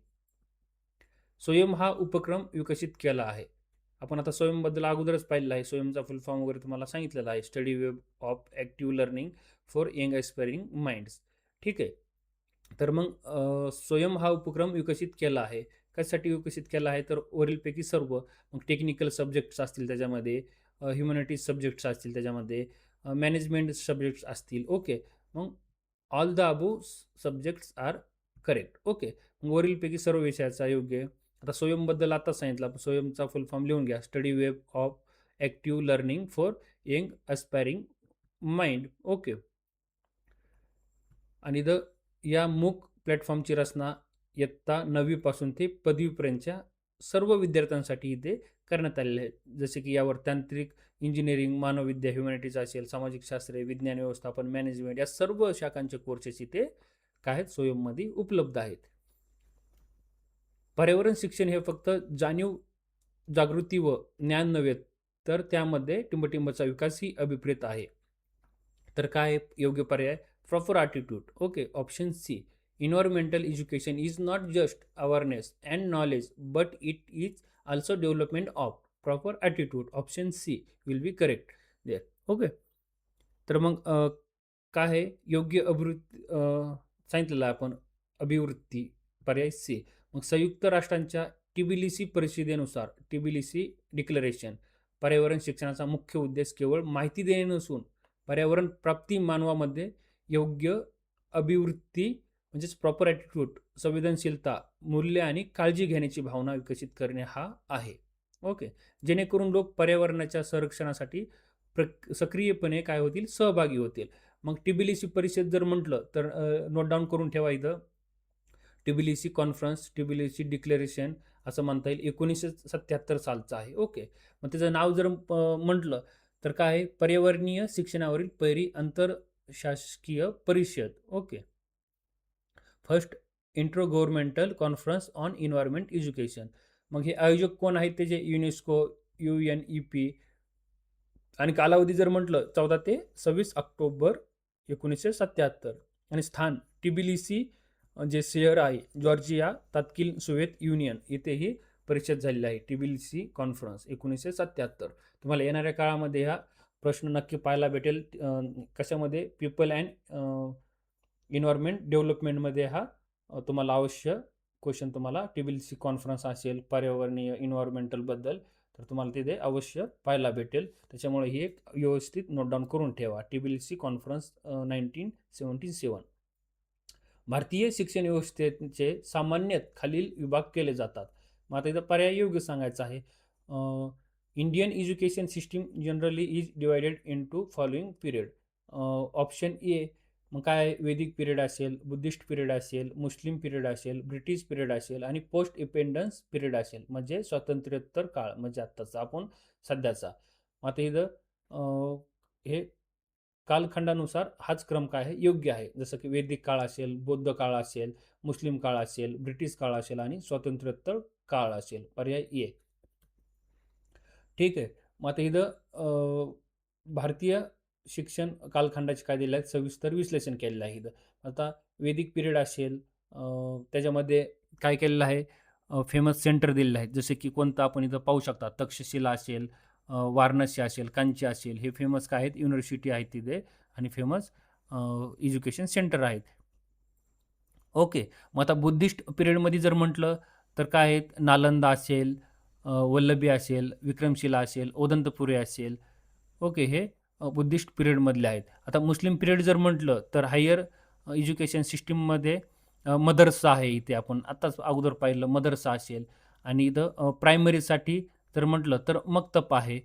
Swayam हा उपक्रम विकसित केला आहे. आपण आता स्वयंबद्दल अगोदरच पाहिलेलं आहे. स्वयंचा फुल फॉर्म वगैरे तुम्हाला सांगितलेला आहे, study web of active learning for young aspiring minds. ठीक आहे. तर मग स्वयं हा उपक्रम विकसित केला आहे. कशासाठी विकसित केला आहे? तर वरीलपैकी सर्व, मग टेक्निकल सब्जेक्ट्स असतील त्याच्यामध्ये, ह्युमॅनिटीज सब्जेक्ट्स असतील त्याच्यामध्ये, मॅनेजमेंट सब्जेक्ट्स असतील. ओके. मग all the above subjects are correct. Okay. मग वरीलपैकी सर्व विषयाचा योग्य. आता स्वयंबद्दल आता सांगितलं आपण, स्वयंचा फुल फॉर्म लिहून घ्या, study web of active learning for young aspiring mind. Okay. आणि या मूक प्लॅटफॉर्मची रचना इयत्ता 9वी पासून ते पदवीपर्यंतच्या सर्व विद्यार्थ्यांसाठी इथे करण्यात आलेले आहे. जसे की यावर तांत्रिक, इंजिनिअरिंग, मानवविद्या, ह्युमॅनिटीज असेल, सामाजिक शास्त्रे, विज्ञान व्यवस्थापन, मॅनेजमेंट, या सर्व शाखांचे कोर्सेस इथे काय आहेत? स्वयंमध्ये उपलब्ध आहेत. पर्यावरण शिक्षण हे फक्त जाणीव, जागृती व ज्ञान नव्हे, तर त्यामध्ये टिंबटिंबचा विकास ही अभिप्रेत आहे. तर काय योग्य पर्याय? Proper attitude. Okay. Option C. Environmental education is not just awareness and knowledge, but it is also development of proper attitude. Option C will be correct there. Okay. तर मग काय आहे योग्य सांगितलेलं आहे आपण अभिवृत्ती पर्याय सी. मग संयुक्त राष्ट्रांच्या टिबिलिसी परिषदेनुसार टिबिलिसी डिक्लरेशन पर्यावरण शिक्षणाचा मुख्य उद्देश केवळ माहिती देणे नसून पर्यावरण प्राप्ती मानवामध्ये योग्य अभिवृत्ती म्हणजेच प्रॉपर ॲटिट्यूड, संवेदनशीलता, मूल्य आणि काळजी घेण्याची भावना विकसित करणे हा आहे. ओके. जेणेकरून लोक पर्यावरणाच्या संरक्षणासाठी सक्रियपणे काय होतील सहभागी होतील. मग टिबिलिसी परिषद जर म्हटलं तर नोट डाऊन करून ठेवा इथं. टिबिलिसी कॉन्फरन्स, टिबिलिसी डिक्लेरेशन असं म्हणता येईल 1977 सालचं आहे. ओके. मग त्याचं नाव जर म्हटलं तर काय आहे पर्यावरणीय शिक्षणावरील पहिली आंतरशासकीय परिषद. Okay. First intro governmental conference on environment education. मग हे आयोजक कोण आहेत त्याचे युनेस्को, UNEP. आणि कालावधी जर म्हटलं 14 ते 26 ऑक्टोबर 1977. आणि स्थान टिबिलिसी जे शहर आहे जॉर्जिया तत्कालीन सोव्हिएत युनियन इथे ही परिषद झालेली आहे. Tbilisi conference 1977. तुम्हाला येणाऱ्या काळामध्ये हा प्रश्न नक्की पाहायला भेटेल. कशामध्ये पीपल अँड एन्व्हायरमेंट डेव्हलपमेंटमध्ये हा तुम्हाला अवश्य क्वेश्चन तुम्हाला टिबिलिसी कॉन्फरन्स असेल पर्यावरणीय एन्व्हायरमेंटलबद्दल तर तुम्हाला तिथे अवश्य पाहायला भेटेल. त्याच्यामुळे ही एक व्यवस्थित नोट डाऊन करून ठेवा. Tbilisi conference 1977. भारतीय शिक्षण व्यवस्थेचे सामान्यत खालील विभाग केले जातात. मग आता इथं पर्याय योग्य सांगायचं आहे. Indian education system generally is divided into following period. Option A मग काय वैदिक पिरियड असेल, बुद्धिस्ट पिरियड असेल, मुस्लिम पिरियड असेल, ब्रिटिश पिरियड असेल आणि पोस्ट इंडिपेंडन्स पिरियड असेल म्हणजे स्वातंत्र्योत्तर काळ म्हणजे आत्ताचा आपण सध्याचा. आता इथं हे कालखंडानुसार हाच क्रम काय आहे योग्य आहे. जसं की वैदिक काळ असेल, बौद्ध काळ असेल, मुस्लिम काळ असेल, ब्रिटिश काळ असेल आणि स्वातंत्र्योत्तर काळ असेल. पर्याय ए. ठीक आहे. मग आता इथं भारतीय शिक्षण कालखंडाचे काय दिले आहेत सविस्तर विश्लेषण केलेलं आहे इथं. आता वैदिक पिरियड असेल त्याच्यामध्ये काय केलेलं आहे फेमस सेंटर दिलेलं आहे. जसे की कोणतं आपण इथं पाहू शकता तक्षशिला असेल, वाराणसी असेल, कांची असेल हे फेमस काय आहेत युनिव्हर्सिटी आहेत तिथे आणि फेमस एज्युकेशन सेंटर आहेत. ओके. मग आता बुद्धिस्ट पिरियडमध्ये जर म्हटलं तर काय आहेत नालंदा असेल, वल्लभी असेल, विक्रमशिला असेल, ओदंतपुरी असेल. ओके. हे बुद्धिस्ट पिरियडमधले आहेत. आता मुस्लिम पिरियड जर म्हटलं तर हायर एज्युकेशन सिस्टीममध्ये मदरसा आहे. इथे आपण आत्ताच अगोदर पाहिलं मदरसा असेल आणि इथं प्रायमरीसाठी जर म्हटलं तर मक्तब आहे.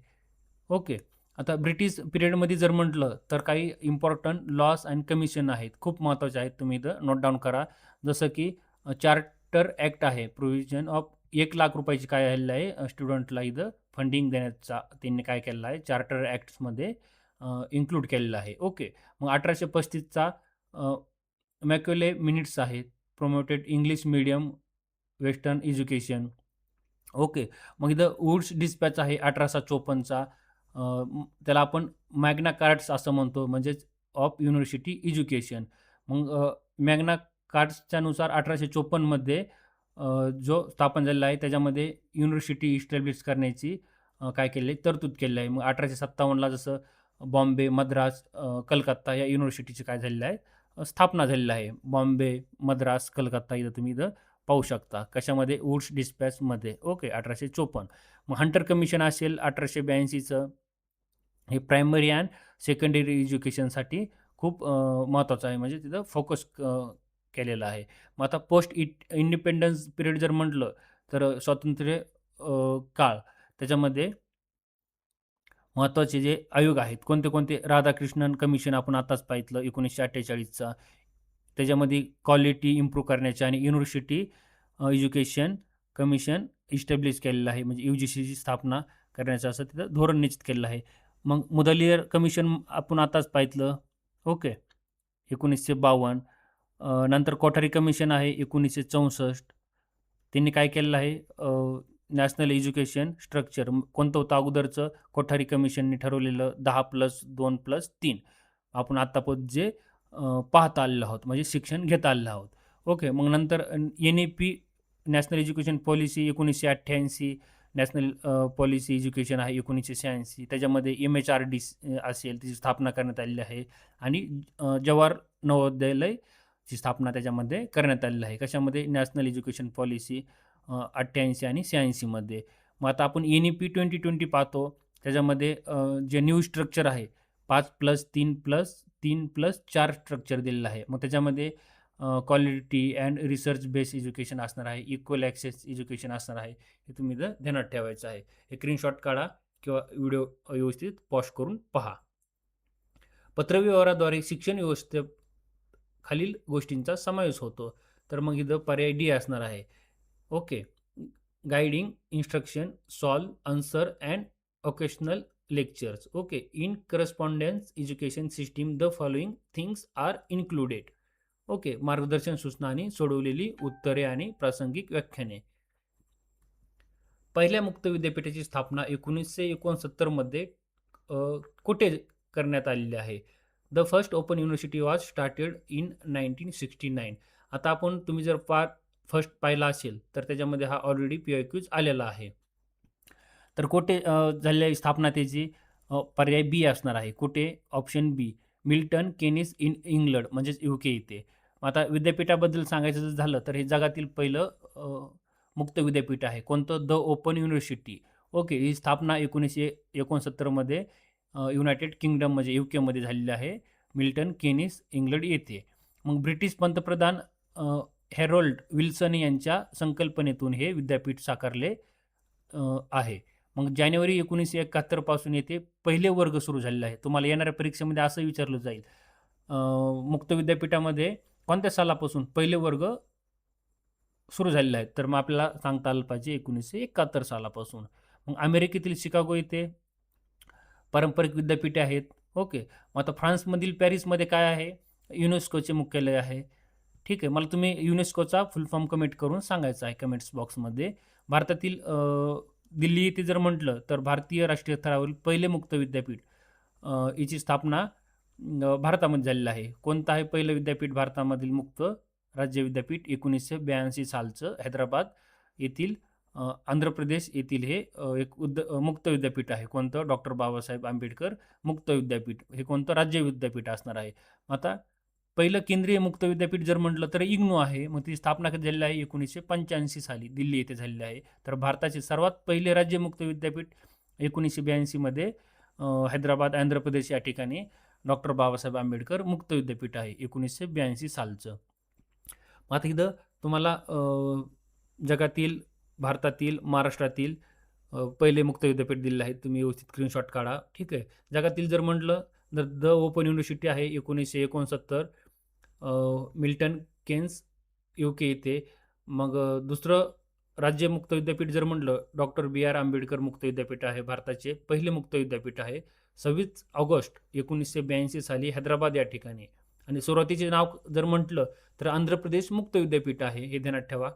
ओके. आता ब्रिटिश पिरियडमध्ये जर म्हटलं तर काही इम्पॉर्टंट लॉस अँड कमिशन आहेत. खूप महत्त्वाचे आहेत. तुम्ही इथं नोट डाऊन करा. जसं की चार्टर ॲक्ट आहे. प्रोव्हिजन ऑफ 1,00,000 रुपयाची काय आलेलं आहे स्टुडंटला इथं फंडिंग देण्याचा त्यांनी काय केलेलं आहे चार्टर ॲक्ट्समध्ये इन्क्लूड केलेलं आहे. ओके. मग 1835चा मॅक्युले मिनिट्स आहेत. Promoted English medium western education. Okay. मग इथं वुड्स डिस्पॅच आहे 1854चा. त्याला आपण मॅग्ना कार्ट्स असं म्हणतो म्हणजेच ऑफ युनिव्हर्सिटी एज्युकेशन. मग मॅग्ना कार्ट्सच्यानुसार 1854मध्ये जो स्थापन झालेला आहे त्याच्यामध्ये युनिव्हर्सिटी इस्टॅब्लिश करण्याची काय केले तरतूद केलेली आहे. मग 1857ला जसं बॉम्बे, मद्रास, कलकत्ता या युनिव्हर्सिटीची काय झालेलं आहे स्थापना झालेली आहे. बॉम्बे, मद्रास, कलकत्ता इथं तुम्ही इथं पाहू शकता. कशामध्ये वुड्स डिस्पॅचमध्ये. ओके. 1854. मग हंटर कमिशन असेल 1882चं. हे प्रायमरी अँड सेकंडरी एज्युकेशनसाठी खूप महत्त्वाचं आहे म्हणजे तिथं फोकस केलेलं आहे. मग आता पोस्ट इंडिपेंडन्स पिरियड जर म्हटलं तर स्वातंत्र्य काळ त्याच्यामध्ये महत्त्वाचे जे आयोग आहेत कोणते कोणते राधाकृष्णन कमिशन आपण आताच पाहितलं 1948चा. त्याच्यामध्ये क्वालिटी इम्प्रूव्ह करण्याचे आणि युनिव्हर्सिटी एज्युकेशन कमिशन इस्टॅब्लिश केलेलं आहे म्हणजे UGCची स्थापना करण्याचं असं तिथं धोरण निश्चित केलेलं आहे. मग मुदलियर कमिशन आपण आताच पाहितलं. ओके. 1952. नंतर कोठारी कमिशन आहे 1964. त्यांनी काय केलेलं आहे नॅशनल एज्युकेशन स्ट्रक्चर कोणतं होतं अगोदरचं कोठारी कमिशनने ठरवलेलं 10+2+3 आपण आत्तापर्यंत जे पाहता आलेलो आहोत म्हणजे शिक्षण घेता आलेलो आहोत. ओके. मग नंतर NEP national education policy 1988. National policy education आहे 1986. त्याच्यामध्ये MHRD असेल, त्याची स्थापना करण्यात आलेली आहे. आणि जवाहर नवोदयालयची स्थापना त्याच्यामध्ये करण्यात आलेली आहे. कशामध्ये? नॅशनल एज्युकेशन पॉलिसी 88 आणि 86 मध्ये. मग आता आपण NEP 2020 पाहतो. त्याच्यामध्ये जे न्यू स्ट्रक्चर आहे 5+3+3+4 स्ट्रक्चर दिलेलं आहे. मग त्याच्यामध्ये quality and research based education असणार आहे, इक्वल ॲक्सेस एज्युकेशन असणार आहे. हे तुम्ही इथं ध्यानात ठेवायचं आहे. हे स्क्रीनशॉट काढा किंवा व्हिडिओ व्यवस्थित पॉज करून पहा. पत्रव्यवहाराद्वारे शिक्षण व्यवस्थेत खालील गोष्टींचा समावेश होतो. तर मग इथं पर्याय डी असणार आहे. Okay. Guiding, instruction, solve, answer and occasional lectures. Okay, in correspondence education system the following things are included. Okay. मार्गदर्शन, सूचना आणि सोडवलेली उत्तरे आणि प्रासंगिक व्याख्याने. पहिल्या मुक्त विद्यापीठाची स्थापना 1969 मध्ये कुठे करण्यात आलेली आहे? The first open university was started in 1969. आता आपण तुम्ही जर फर्स्ट पाहिला असेल तर त्याच्यामध्ये हा ऑलरेडी PIQs आलेला आहे. तर कुठे झालेली स्थापना त्याची? पर्याय बी असणार आहे. कुठे? Option B, Milton Keynes in England म्हणजेच UK इथे. आता विद्यापीठाबद्दल सांगायचं जर झालं तर हे जगातील पहिलं मुक्त विद्यापीठ आहे. कोणतं? The open university. ओके. ही स्थापना 1969 मध्ये युनायटेड किंगडम म्हणजे UK मध्ये झालेली आहे, मिल्टन केनिस इंग्लंड येथे. मग ब्रिटिश पंतप्रधान हॅरोल्ड विल्सन यांच्या संकल्पनेतून हे विद्यापीठ साकारले आहे. मग जानेवारी 1971 पासून येथे पहिले वर्ग सुरू झालेले आहे. तुम्हाला येणाऱ्या परीक्षेमध्ये असं विचारलं जाईल, मुक्त विद्यापीठामध्ये कोणत्या सालापासून पहिले वर्ग सुरू झालेले आहेत? तर मग आपल्याला सांगता आलं पाहिजे 1971 सालापासून. मग अमेरिकेतील शिकागो येथे पारंपरिक विद्यापीठे आहेत. ओके. मग आता फ्रान्समधील पॅरिसमध्ये काय आहे? युनेस्कोचे मुख्यालय आहे. ठीक आहे. मला तुम्ही युनेस्कोचा फुल फॉर्म कमेंट करून सांगायचं आहे कमेंट्स बॉक्समध्ये. भारतातील दिल्ली येथे जर म्हटलं तर भारतीय राष्ट्रीय स्तरावरील पहिले मुक्त विद्यापीठ याची स्थापना भारतामध्ये झालेलं आहे. कोणतं आहे पहिलं विद्यापीठ भारतामधील मुक्त राज्य विद्यापीठ? 1982 सालचं हैदराबाद येथील आंध्र प्रदेश येथील हे एक मुक्त विद्यापीठ आहे. कोणतं? डॉक्टर बाबासाहेब आंबेडकर मुक्त विद्यापीठ. हे कोणतं? राज्य विद्यापीठ असणार आहे. आता पहिलं केंद्रीय मुक्त विद्यापीठ जर म्हटलं तर इग्नू आहे. मग ती स्थापना कधी झालेली आहे? 1985 साली दिल्ली येथे झालेली आहे. तर भारताचे सर्वात पहिले राज्य मुक्त विद्यापीठ 1982 मध्ये हैदराबाद आंध्र प्रदेश या ठिकाणी डॉक्टर बाबासाहेब आंबेडकर मुक्त विद्यापीठ आहे 1982 सालचं. मग आता इथं तुम्हाला जगातील, भारतातील, महाराष्ट्रातील पहिले मुक्त विद्यापीठ दिलेले आहेत. तुम्ही व्यवस्थित स्क्रीनशॉट काढा. ठीक आहे. जगातील जर म्हटलं तर द ओपन युनिव्हर्सिटी आहे 1969, मिल्टन केन्स UK येथे. मग दुसरं राज्य मुक्त विद्यापीठ जर म्हटलं डॉक्टर BR आंबेडकर मुक्त विद्यापीठ आहे. भारताचे पहिले मुक्त विद्यापीठ आहे 26 ऑगस्ट 1982 साली हैदराबाद या ठिकाणी. आणि सुरुवातीचे नाव जर म्हटलं तर आंध्र प्रदेश मुक्त विद्यापीठ आहे, हे ध्यानात ठेवा.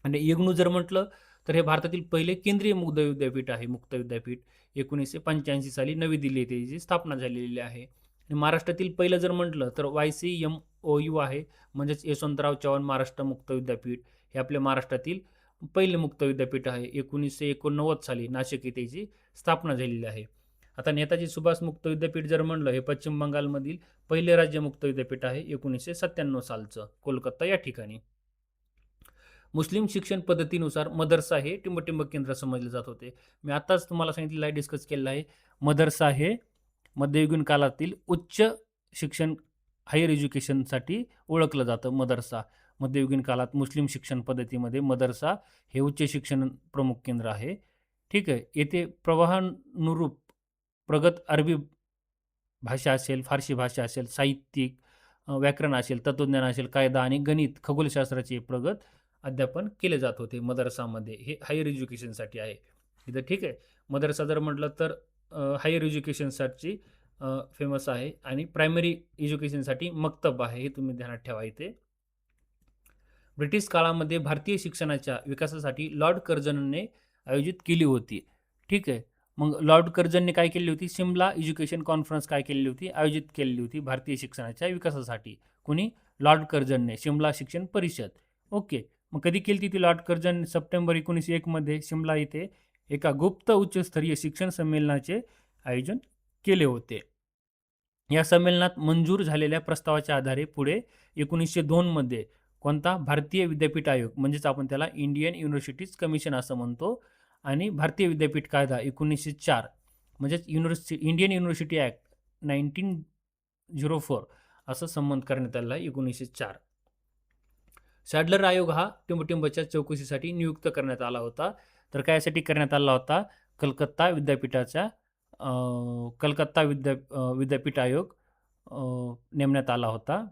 आणि इग्नू जर म्हटलं तर हे भारतातील पहिले केंद्रीय मुक्त विद्यापीठ आहे. मुक्त विद्यापीठ 1985 साली नवी दिल्ली येथे याची स्थापना झालेली आहे. आणि महाराष्ट्रातील पहिलं जर म्हटलं तर YCMOU आहे, म्हणजेच यशवंतराव चव्हाण महाराष्ट्र मुक्त विद्यापीठ. हे आपल्या महाराष्ट्रातील पहिले मुक्त विद्यापीठ आहे. 1989 साली नाशिक येथे याची स्थापना झालेली आहे. आता नेताजी सुभाष मुक्त विद्यापीठ जर म्हणलं, हे पश्चिम बंगालमधील पहिले राज्य मुक्त विद्यापीठ आहे 1997 सालचं, कोलकाता या ठिकाणी. मुस्लिम शिक्षण पद्धतीनुसार मदरसा हे टिंबटिंब केंद्र समजले जात होते. मी आताच तुम्हाला सांगितलेलं आहे, डिस्कस केलेलं आहे. मदरसा हे मध्ययुगीन काळातील उच्च शिक्षण, हायर एज्युकेशनसाठी ओळखलं जातं. मदरसा मध्ययुगीन काळात मुस्लिम शिक्षण पद्धतीमध्ये मदरसा हे उच्च शिक्षण प्रमुख केंद्र आहे. ठीक आहे. येथे प्रवाहानुरूप प्रगत अरबी भाषा असेल, फारसी भाषा असेल, साहित्यिक व्याकरण असेल, तत्वज्ञान असेल, कायदा आणि गणित, खगोलशास्त्राचे प्रगत अध्यापन केले जात होते मदरसामध्ये. हे हायर एज्युकेशनसाठी आहे इथं. ठीक आहे. मदरसा जर म्हटलं तर हायर एज्युकेशनसाठी फेमस आहे. आणि प्रायमरी एज्युकेशनसाठी मक्तब आहे, हे तुम्ही ध्यानात ठेवा इथे. ब्रिटिश काळामध्ये भारतीय शिक्षणाच्या विकासासाठी लॉर्ड कर्झनने आयोजित केली होती. ठीक आहे. मग लॉर्ड कर्झनने काय केली होती? सिमला एज्युकेशन कॉन्फरन्स काय केलेली होती? आयोजित केलेली होती भारतीय शिक्षणाच्या विकासासाठी. कोणी? लॉर्ड कर्झनने, सिमला शिक्षण परिषद. ओके. मग कधी केली ती लॉर्ड कर्झन? सप्टेंबर 1901 मध्ये सिमला इथे एका गुप्त उच्चस्तरीय शिक्षण संमेलनाचे आयोजन केले होते. या संमेलनात मंजूर झालेल्या प्रस्तावाच्या आधारे पुढे 1902 मध्ये कोणता भारतीय विद्यापीठ आयोग म्हणजेच आपण त्याला इंडियन युनिव्हर्सिटीज कमिशन असं म्हणतो आणि भारतीय विद्यापीठ कायदा 1904 म्हणजेच इंडियन युनिव्हर्सिटी ॲक्ट 1904 असं संमत करण्यात आला 1904. सॅडलर आयोग हा टिंबटिंबच्या चौकशीसाठी नियुक्त करण्यात आला होता. तर कायसाठी करण्यात आला होता? कलकत्ता विद्यापीठाच्या विद्यापीठ आयोग नेमण्यात आला होता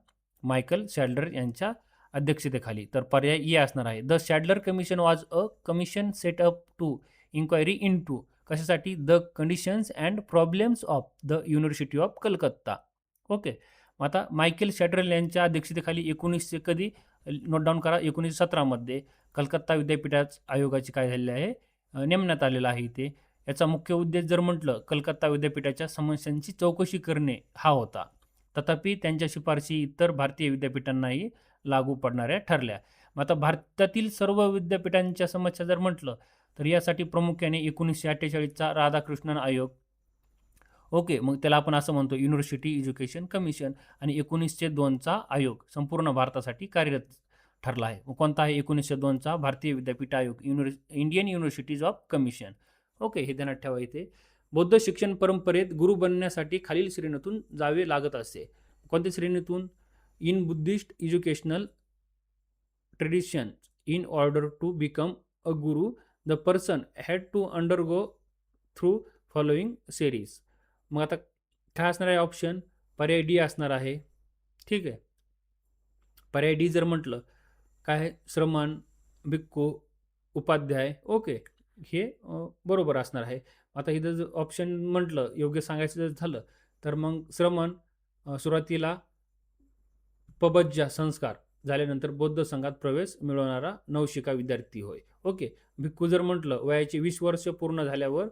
मायकल सॅडलर यांच्या अध्यक्षतेखाली. तर पर्याय ए असणार आहे. The Sadler commission was a commission set up to inquiry into कशासाठी? The conditions and problems of the university of Calcutta. Okay. मग आता मायकेल सॅडलर यांच्या अध्यक्षतेखाली 1900 कधी नोट डाऊन करा 1917 मध्ये कलकत्ता विद्यापीठात आयोगाची काय झालेली आहे नेमण्यात आलेलं आहे इथे. याचा मुख्य उद्देश जर म्हटलं कलकत्ता विद्यापीठाच्या समस्यांची चौकशी करणे हा होता. तथापि त्यांच्या शिफारशी इतर भारतीय विद्यापीठांनाही लागू पडणाऱ्या ठरल्या. मग आता भारतातील सर्व विद्यापीठांच्या समस्या जर म्हटलं तर यासाठी प्रामुख्याने 1948चा राधाकृष्णन आयोग. ओके. मग त्याला आपण असं म्हणतो युनिव्हर्सिटी एज्युकेशन कमिशन आणि 1902चा आयोग संपूर्ण भारतासाठी कार्यरत ठरला आहे. मग कोणता आहे 1902चा भारतीय विद्यापीठ आयोग Indian universities of commission. Okay. हे ध्यानात ठेवा इथे. बौद्ध शिक्षण परंपरेत गुरु बनण्यासाठी खालील श्रेणीतून जावे लागत असे. कोणत्या श्रेणीतून? In Buddhist educational tradition in order to become a guru the person had to undergo through following series. मग आता काय असणार आहे ऑप्शन? पर्याय डी असणार आहे. ठीक आहे. पर्याय डी जर म्हटलं काय आहे? श्रमण, भिक्खू, उपाध्याय. ओके. हे बरोबर असणार आहे. आता इथं जर ऑप्शन म्हटलं योग्य सांगायचं जर झालं तर मग श्रमण सुरुवातीला पबज्जा संस्कार झाल्यानंतर बौद्ध संघात प्रवेश मिळवणारा नवशिका विद्यार्थी होय. ओके. भिक्खू जर म्हटलं वयाची 20 वर्ष पूर्ण झाल्यावर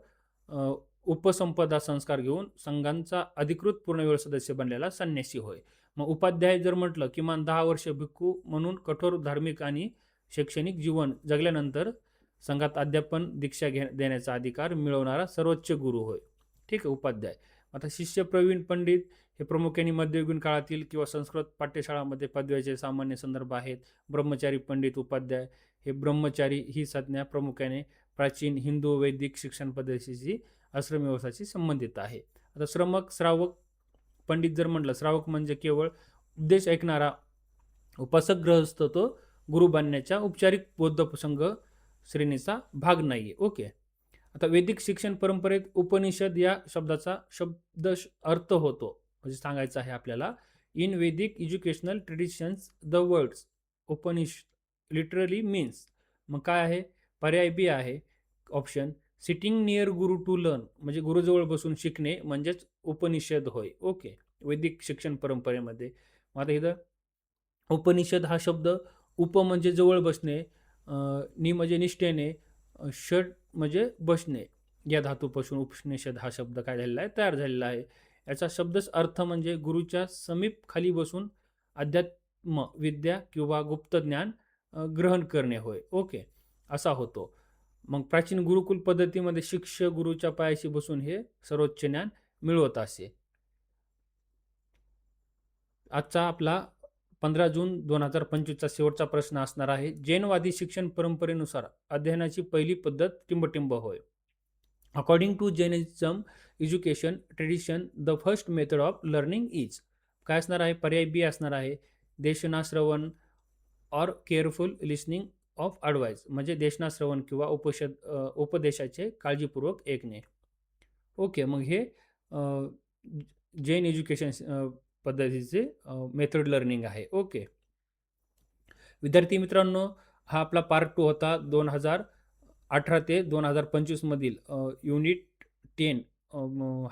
उपसंपदा संस्कार घेऊन संघांचा अधिकृत पूर्णवेळ सदस्य बनलेला संन्यासी होय. मग उपाध्याय जर म्हटलं किमान 10 वर्ष भिक्खू म्हणून कठोर धार्मिक आणि शैक्षणिक जीवन जगल्यानंतर संघात अध्यापन दीक्षा देण्याचा अधिकार मिळवणारा सर्वोच्च गुरु होय. ठीक आहे, उपाध्याय. आता शिष्य प्रवीण पंडित हे प्रामुख्याने मध्ययुगीन काळातील किंवा संस्कृत पाठ्यशाळांमध्ये पदव्याचे सामान्य संदर्भ आहेत. ब्रह्मचारी पंडित उपाध्याय हे ब्रह्मचारी ही संज्ञा प्रामुख्याने प्राचीन हिंदू वैदिक शिक्षण पद्धतीची आश्रम व्यवस्थाशी संबंधित आहे. आता श्रावक पंडित जर म्हटलं, श्रावक म्हणजे केवळ उपदेश ऐकणारा उपासक गृहस्थ, तो गुरु बनण्याच्या औपचारिक बौद्ध संघ श्रेणीचा भाग नाहीये. ओके. आता वैदिक शिक्षण परंपरेत उपनिषद या शब्दाचा शब्द अर्थ होतो म्हणजे सांगायचं आहे आपल्याला. इन वैदिक educational traditions the words Upanishad literally means. मग काय आहे? पर्याय बी आहे option sitting near Guru to learn म्हणजे गुरुजवळ बसून शिकणे म्हणजेच उपनिषद होय. ओके. वैदिक शिक्षण परंपरेमध्ये. मग आता इथं उपनिषद हा शब्द उप म्हणजे जवळ बसणे, नि म्हणजे निष्ठेने, षड म्हणजे बसणे या धातूपासून उपनिषद हा शब्द काय झालेला आहे? तयार झालेला आहे. याचा शब्दच अर्थ म्हणजे गुरुच्या समीप खाली बसून अध्यात्म विद्या किंवा गुप्त ज्ञान ग्रहण करणे होय. ओके. असा होतो. मग प्राचीन गुरुकुल पद्धतीमध्ये शिष्य गुरुच्या पायाशी बसून हे सर्वोच्च ज्ञान मिळवत असे. आजचा आपला 15 जून 2025चा शेवटचा प्रश्न असणार आहे. जैनवादी शिक्षण परंपरेनुसार अध्ययनाची पहिली पद्धत टिंबटिंब होय. According to Jainism education tradition the first method of learning is. काय असणार आहे? पर्याय बी असणार आहे देशनाश्रवण or careful listening of advice म्हणजे देशनाश्रवण किंवा उपदेशाचे काळजीपूर्वक ऐकणे. ओके. मग हे जैन एज्युकेशन पद्धतीचे मेथड लर्निंग आहे. ओके. विद्यार्थी मित्रांनो, हा आपला पार्ट 2 होता 2018 ते 2025 मधील युनिट 10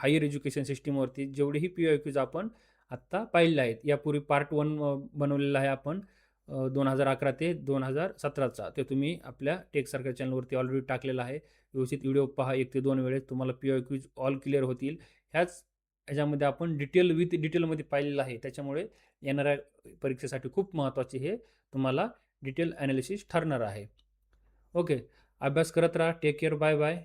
हायर एज्युकेशन सिस्टीमवरती जेवढेही PYQs आपण आत्ता पाहिले आहेत. यापूर्वी पार्ट 1 बनवलेला आहे आपण 2011 ते 2017चा. ते तुम्ही आपल्या टेक सर्कल चॅनलवरती ऑलरेडी टाकलेला आहे. व्यवस्थित व्हिडिओ पहा 1 ते 2 वेळेस, तुम्हाला PYQs ऑल क्लिअर होतील. ह्याच्यामध्ये आपण विथ डिटेलमध्ये पाहिलेलं आहे. त्याच्यामुळे येणाऱ्या परीक्षेसाठी खूप महत्त्वाचे हे तुम्हाला डिटेल ॲनालिसिस ठरणार आहे. ओके. अभ्यास करत राहा. Take care. Bye bye.